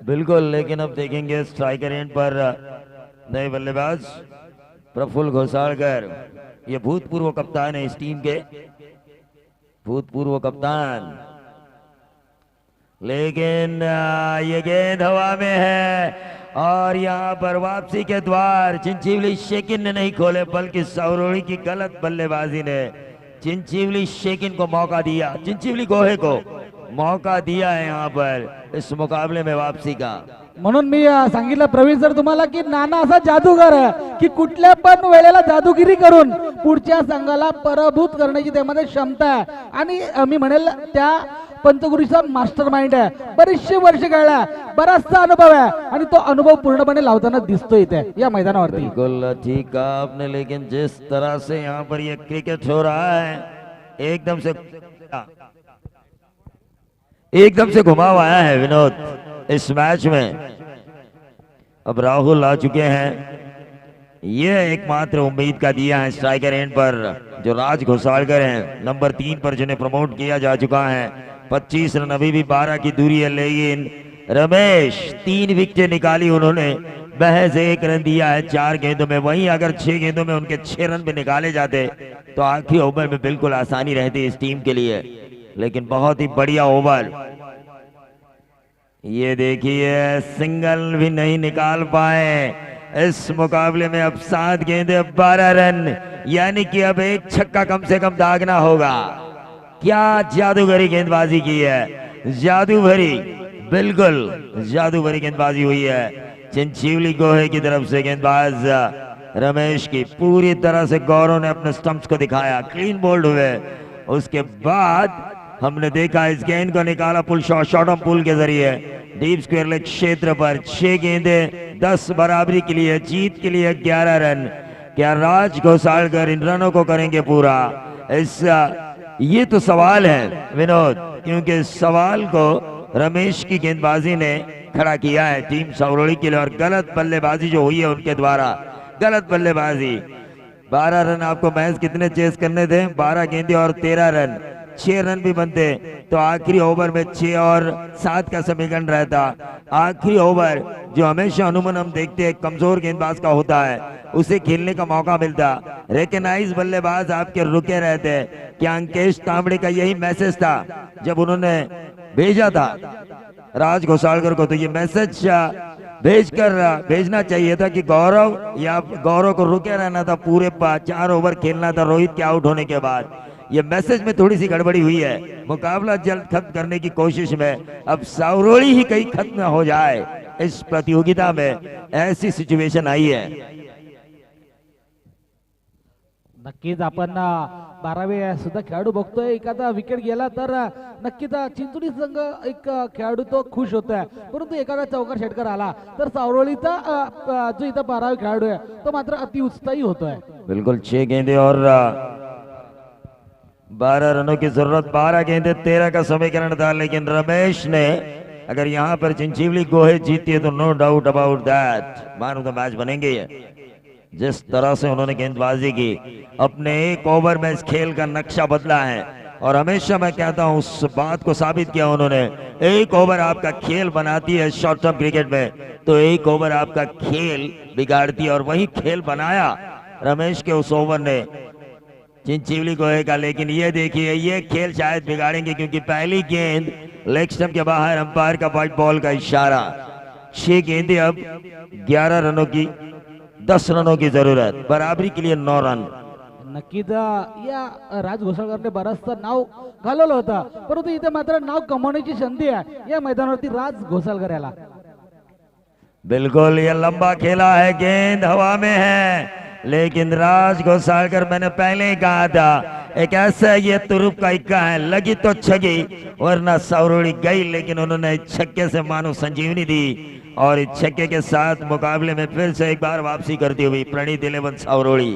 बिल्कुल, लेकिन अब देखेंगे स्ट्राइकर एंड पर नए बल्लेबाज प्रफुल्ल घोसाळकर, ये भूतपूर्व कप्तान है इस टीम के, भूतपूर्व कप्तान। लेकिन ये गेंद हवा में है और यहाँ पर वापसी के द्वार चिंचिवली शेकिन ने नहीं खोले बल्कि सावरोली की गलत बल्लेबाजी ने चिंचिवली शेकिन को मौका दिया, चिंचिवली गोहे को मौका दिया है यहाँ पर इस मुकाबले में वापसी का। म्हणून मी सांगितलं प्रवीण सर तुम्हाला की नाना असा जादूगार आहे की कुठल्या पण वेळेला जादूगिरी करून पुढच्या संघाला पराभूत करण्याची त्यामध्ये क्षमता आहे आणि मी म्हणेल त्या पंचगुरूचा मास्टर माइंड आहे। बरेचसे वर्ष खेळला, बराचसा अनुभव आहे आणि तो अनुभव पूर्णपणे लावताना दिसतो इथे या मैदानावरती। बिल्कुल ठीक कहा आपने, लेकिन जिस तरह से यहाँ पर ये क्रिकेट हो रहा है एकदम से घुमाव आया है विनोद इस मैच में। अब राहुल आ चुके हैं, ये एकमात्र उम्मीद का दिया है स्ट्राइकर एंड पर जो राज घोसाळकर हैं, नंबर 3 पर जिन्हें प्रमोट किया जा चुका है। 25 रन, अभी भी 12 की दूरी है, लेकिन रमेश 3 विकेट निकाली उन्होंने, महज 1 रन दिया है 4 गेंदों में। वहीं अगर 6 गेंदों में उनके 6 रन भी निकाले जाते तो आखिरी ओवर में बिल्कुल आसानी रहती इस टीम के लिए। लेकिन बहुत ही बढ़िया ओवर, ये देखिए सिंगल भी नहीं निकाल पाए इस मुकाबले में। अब 7 गेंदे 12 रन, यानी कि अब एक छक्का कम से कम दागना होगा। क्या जादूगरी गेंदबाजी की है, जादू भरी, बिल्कुल जादू भरी गेंदबाजी हुई है चिंचिवली गोहे की तरफ से। गेंदबाज रमेश की पूरी तरह से गौरव ने अपने स्टंप्स को दिखाया, क्लीन बोल्ड हुए। उसके बाद हमने देखा इस गेंद को निकाला पुल शॉर्ट ऑन पुल के जरिए डीप स्क्वायर लेग क्षेत्र पर। 6 गेंदे 10 बराबरी के लिए, जीत के लिए 11 रन। क्या राज घोसाळकर इन रनों को करेंगे पूरा? ये तो सवाल है विनोद, क्योंकि इस सवाल को रमेश की गेंदबाजी ने खड़ा किया है टीम सावरोली के लिए, और गलत बल्लेबाजी जो हुई है उनके द्वारा, गलत बल्लेबाजी। 12 रन आपको मैच कितने चेस करने थे? 12 गेंदे और 13 रन, 6 रन भी बनते तो आखिरी ओवर में 6 और 7 का समीकरण रहता। आखिरी ओवर जो हमेशा अमूमन हम देखते हैं कमजोर गेंदबाज का होता है, उसे खेलने का मौका मिलता। रेकग्नाइज बल्लेबाज आपके रुके रहते। क्या अंकेश तांबड़े का यही मैसेज था जब उन्होंने भेजा था राज घोसालकर को? तो ये मैसेज भेजना चाहिए था कि गौरव को रुके रहना था, पूरे 4 ओवर खेलना था रोहित के आउट होने के बाद। ये मैसेज में थोड़ी सी गड़बड़ी हुई है। मुकाबला जल्द खत्म करने की कोशिश में अब सावरोली ही कहीं खत्म हो जाए इस प्रतियोगिता में, ऐसी सिच्युएशन आई है। नक्कीच आपण 12वे सुद्धा खेळाडू बघतोय. एखादा विकेट गेला तर नक्कीच चिंचोली संघ एक खेळाडू तो खुश होतोय, परंतु एखादा चौकार षटकार आला तर सावरोलीचा जो इथं 12वे खेळाडू आहे तो मात्र अति उत्साही होतोय. बिल्कुल 6 गेंदे और 12 रनों की जरूरत। 12 गेंदे 13 का समीकरण था, लेकिन रमेश ने अगर यहाँ पर चिंचोली गोहे जीती है तो no doubt about that man of the match बनेंगे। जिस तरह से उन्होंने गेंदबाजी की, अपने एक ओवर में इस खेल का नक्शा बदला है। और हमेशा मैं कहता हूं उस बात को साबित किया उन्होंने। एक ओवर आपका खेल बनाती है शॉर्ट टर्म क्रिकेट में, तो एक ओवर आपका खेल बिगाड़ती है, और वही खेल बनाया रमेश के उस ओवर ने चिंचोली गोहे का। लेकिन ये देखिए, ये खेल शायद बिगाड़ेंगे क्योंकि पहली गेंद लेग स्टंप के बाहर, अंपायर का व्हाइट बॉल का इशारा। 6 गेंदे अब 11 रनों की 10 रनों की जरूरत, बराबरी के लिए 9 रन। नक्कीच या राज घोसाळकरने बरंचसं नाव घालवलं होतं, परंतु इथे मात्र नाव कमवण्याची संधी आहे या मैदानावरती राज घोसाळकर याला. बिल्कुल ये लंबा खेला है, गेंद हवा में है, लेकिन राज घोसालकर मैंने पहले ही कहा था एक ऐसा ये तुरुप का इक्का है, लगी तो छगी वरना सावरोली गई। लेकिन उन्होंने छक्के से मानो संजीवनी दी, और इस छक्के के साथ मुकाबले में फिर से एक बार वापसी करती हुई प्रणीत 11 सावरोली।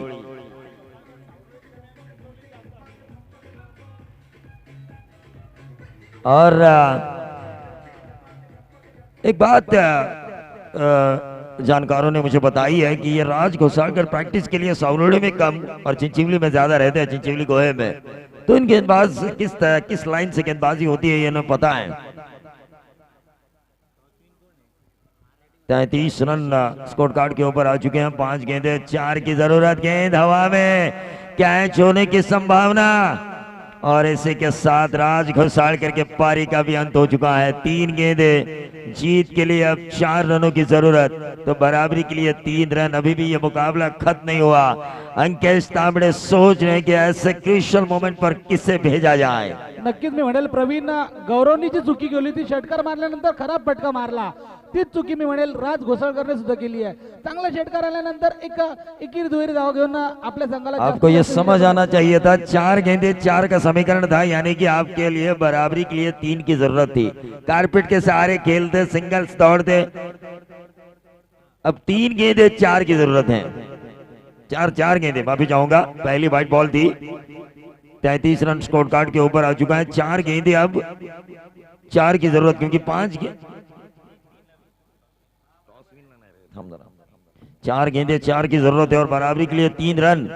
और एक बात जानकारों ने मुझे बताई है कि ये राज घोसालकर प्रैक्टिस के लिए सावरोली में कम और चिंचोली में ज्यादा रहते हैं, चिंचोली गोहे में। तो इन गेंदबाज किस लाइन से गेंदबाजी होती है ये इन्हें पता है। 33 रन स्कोर कार्ड के ऊपर आ चुके हैं। 5 गेंदे 4 की जरूरत, गेंद हवा में, कैच होने की संभावना, और इसी के साथ राज घोसालकर के पारी का भी अंत हो चुका है। 3 गेंदे जीत के लिए अब 4 रनों की जरूरत, तो बराबरी के लिए 3 रन। अभी भी ये मुकाबला खत्म नहीं हुआ। अंकेश तांबड़े सोच रहे हैं कि ऐसे क्रिशियल मोमेंट पर किसे भेजा जाए। नक्कीच मी म्हणेल प्रवीण गौरवनी जी चुकी केली ती षटकार मारल्यानंतर खराब फटका मारला, तीच चुकी मी म्हणेल राज घोसाळकरने सुद्धा केली आहे. चांगला षटकार आल्यानंतर एकीर दुहेरी धाव घेऊन आपल्या संघाला आपको ये समझ आना चाहिए था 4 गेंदे 4 का समीकरण था, यानी कि आपके लिए बराबरी के लिए 3 की जरूरत थी। कारपेट के सहारे खेलते, सिंगल्स दौड़ते, अब 3 गेंदे 4 की जरूरत है। 4 गेंदे, माफी चाहूंगा, पहली व्हाइट बॉल थी। 33 रन स्कोर कार्ड के ऊपर आ चुका है। 4 गेंदे अब 4 की जरूरत, क्योंकि 4 गेंदे 4 की जरूरत है, और बराबरी के लिए 3 रन।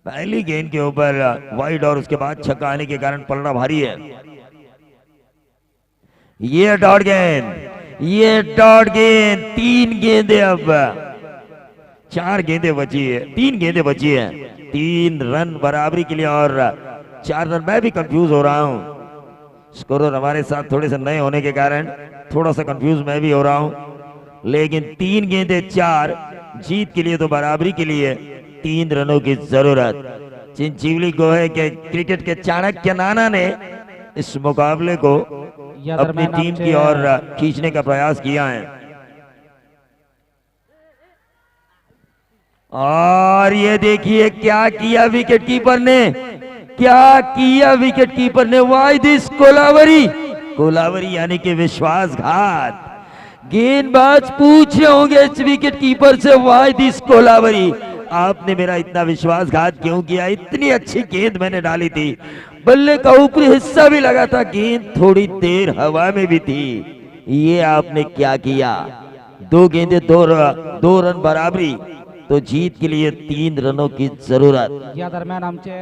पहली गेंद के ऊपर वाइड और उसके बाद छक्का आने के कारण पलड़ा भारी है। ये डॉट गेंद, 3 गेंदे अब 4 गेंदे बची है, 3 गेंदें बची है, 3 रन बराबरी के लिए और 4 रन। मैं भी कंफ्यूज हो रहा हूं, स्कोरर हमारे साथ थोड़े से नए होने के कारण थोड़ा सा कंफ्यूज मैं भी हो रहा हूं, लेकिन 3 गेंदे 4 जीत के लिए, तो बराबरी के लिए 3 रनों की जरूरत। चिंचोली गोहे के क्रिकेट के चाणक्य नाना ने इस मुकाबले को अपनी टीम की ओर खींचने का प्रयास किया है। और ये देखिए क्या किया विकेट कीपर ने, वाई दिस कोलावरी यानी कि विश्वासघात। गेंदबाज पूछ रहे होंगे इस विकेट कीपर से, वाई दिस कोलावरी, आपने मेरा इतना विश्वासघात क्यों किया? इतनी अच्छी गेंद मैंने डाली थी, बल्ले का ऊपरी हिस्सा भी लगा था, गेंद थोड़ी देर हवा में भी थी, ये आपने क्या किया? 2 गेंदे 2 रन बराबरी, तो जीत के लिए 3 रनों की जरूरत। या दरम्यान आमचे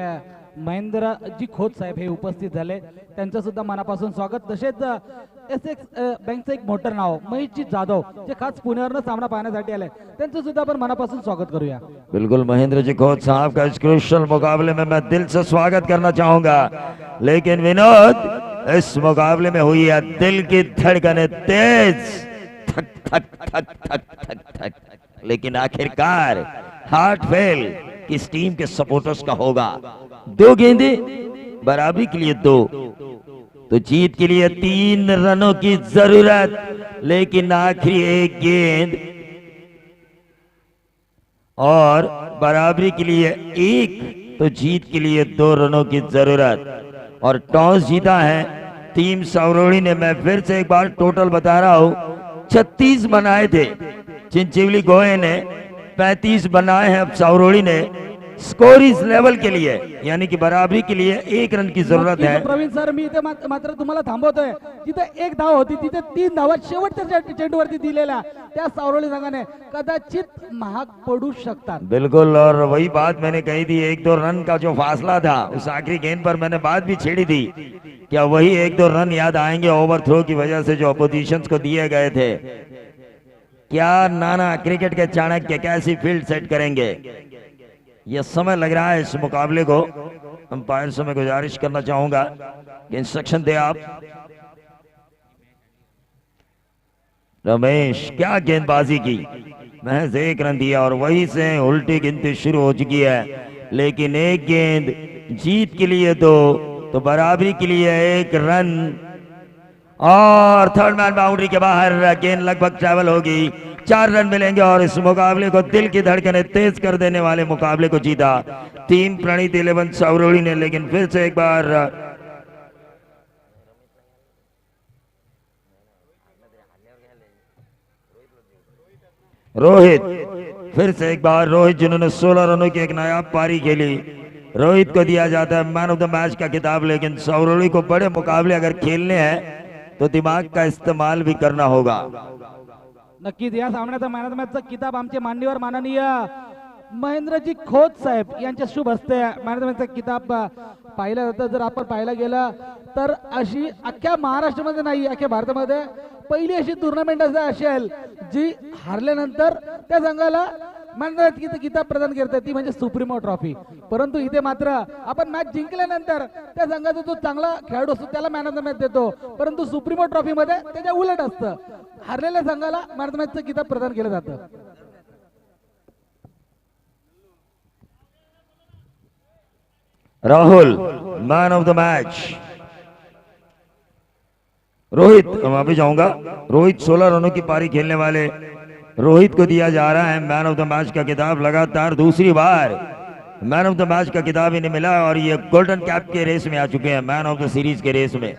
महेंद्रजी खोत साहेब हे उपस्थित झाले, त्यांचं सुद्धा मनापासून स्वागत. तसेच एसएक्स बँकचं एक मोठं नाव महेशजी जाधव जे खास पुण्यावरनं सामना पाहण्यासाठी आले, त्यांचं सुद्धा आपण मनापासून स्वागत करूया. बिल्कुल महेंद्र जी खोत साहब का इस क्रूशल मुकाबले में मैं दिल से स्वागत करना चाहूंगा, लेकिन विनोद इस मुकाबले में हुई है दिल की धड़कनें तेज, थक थक थक थक थक थक, लेकिन आखिरकार हार्ट फेल किस टीम के सपोर्टर्स का होगा. 2 गेंदे बराबरी के लिए 2, तो जीत के लिए 3 रनों की जरूरत, लेकिन आखिरी 1 गेंद और बराबरी के लिए 1, तो जीत के लिए 2 रनों की जरूरत. और टॉस जीता है टीम सावरोड़ी ने. मैं फिर से एक बार टोटल बता रहा हूं, 36 बनाए थे चिंचिवली गोए ने, 35 बनाए हैं अब सावरोड़ी ने. स्कोर इस लेवल के लिए यानी कि बराबरी के लिए 1 रन की जरूरत है. नक्कीच प्रवीण सर, मी इथे मात्र तुम्हाला थांबवतोय. तिथे 1 धाव होती, तिथे 3 धावा शेवटच्या चेंडूवरती दिलेल्या त्या सावरोळी संघाने कदाचित महाग पडू शकतात. बिल्कुल, और वही बात मैंने कही थी, 1-2 रन का जो फासला था उस आखिरी गेंद पर मैंने बात भी छेड़ी थी, क्या वही 1-2 रन याद आएंगे ओवरथ्रो की वजह से जो अपोजिशंस को दिए गए थे. क्या नाना क्रिकेट के चाणक्य कैसी फील्ड सेट करेंगे. यह समय लग रहा है इस मुकाबले को. अंपायर से मैं गुजारिश करना चाहूंगा कि इंस्ट्रक्शन दे आप. रमेश क्या गेंदबाजी की, महज 1 रन दिया और वहीं से उल्टी गिनती शुरू हो चुकी है. लेकिन 1 गेंद जीत के लिए 2, तो बराबरी के लिए 1 रन. और थर्ड मैन बाउंड्री के बाहर गेंद लगभग ट्रैवल होगी. 4 रन मिलेंगे और इस मुकाबले को दिल की धड़कनें तेज कर देने वाले मुकाबले को जीता टीम प्रणीत 11 सावरोड़ी ने. लेकिन फिर से एक बार रोहित, फिर से एक बार रोहित जिन्होंने 16 रनों की एक नायाब पारी खेली, रोहित को दिया जाता है मैन ऑफ द मैच का खिताब. लेकिन सावरोड़ी को बड़े मुकाबले अगर खेलने हैं तो दिमाग का इस्तेमाल भी करना होगा. नक्कीच या सामन्याचा मॅन ऑफ द मॅचचा किताब आमचे माननीय माननीय महेंद्रजी खोत साहेब यांच्या शुभ हस्ते मॅन ऑफ द मॅचचा किताब पाहिला जातं. जर आपण पाहायला गेलं तर अशी अख्ख्या महाराष्ट्रामध्ये नाही, अख्ख्या भारतामध्ये पहिली अशी टुर्नामेंट असेल जी हारल्यानंतर त्या संघाला मॅन ऑफ द किताब प्रदान करते, ती म्हणजे सुप्रीमो ट्रॉफी. परंतु इथे मात्र आपण मॅच जिंकल्यानंतर त्या संघाचा जो चांगला खेळाडू असतो त्याला मॅन ऑफ द मॅच देतो, परंतु सुप्रीमो ट्रॉफी मध्ये त्याच्या उलट असतं, हारलेल्या संघाला मॅन ऑफ द मॅचचं किताब प्रदान केलं जातं. Rahul man of the match. Rohit, मैं अभी जाऊंगा. रोहित 16 रनों की पारी खेलने वाले रोहित को दिया जा रहा है मैन ऑफ द मैच का खिताब. लगातार दूसरी बार मैन ऑफ द मैच का खिताब इन्हें मिला और ये गोल्डन कैप के रेस में आ चुके हैं, मैन ऑफ द सीरीज के रेस में.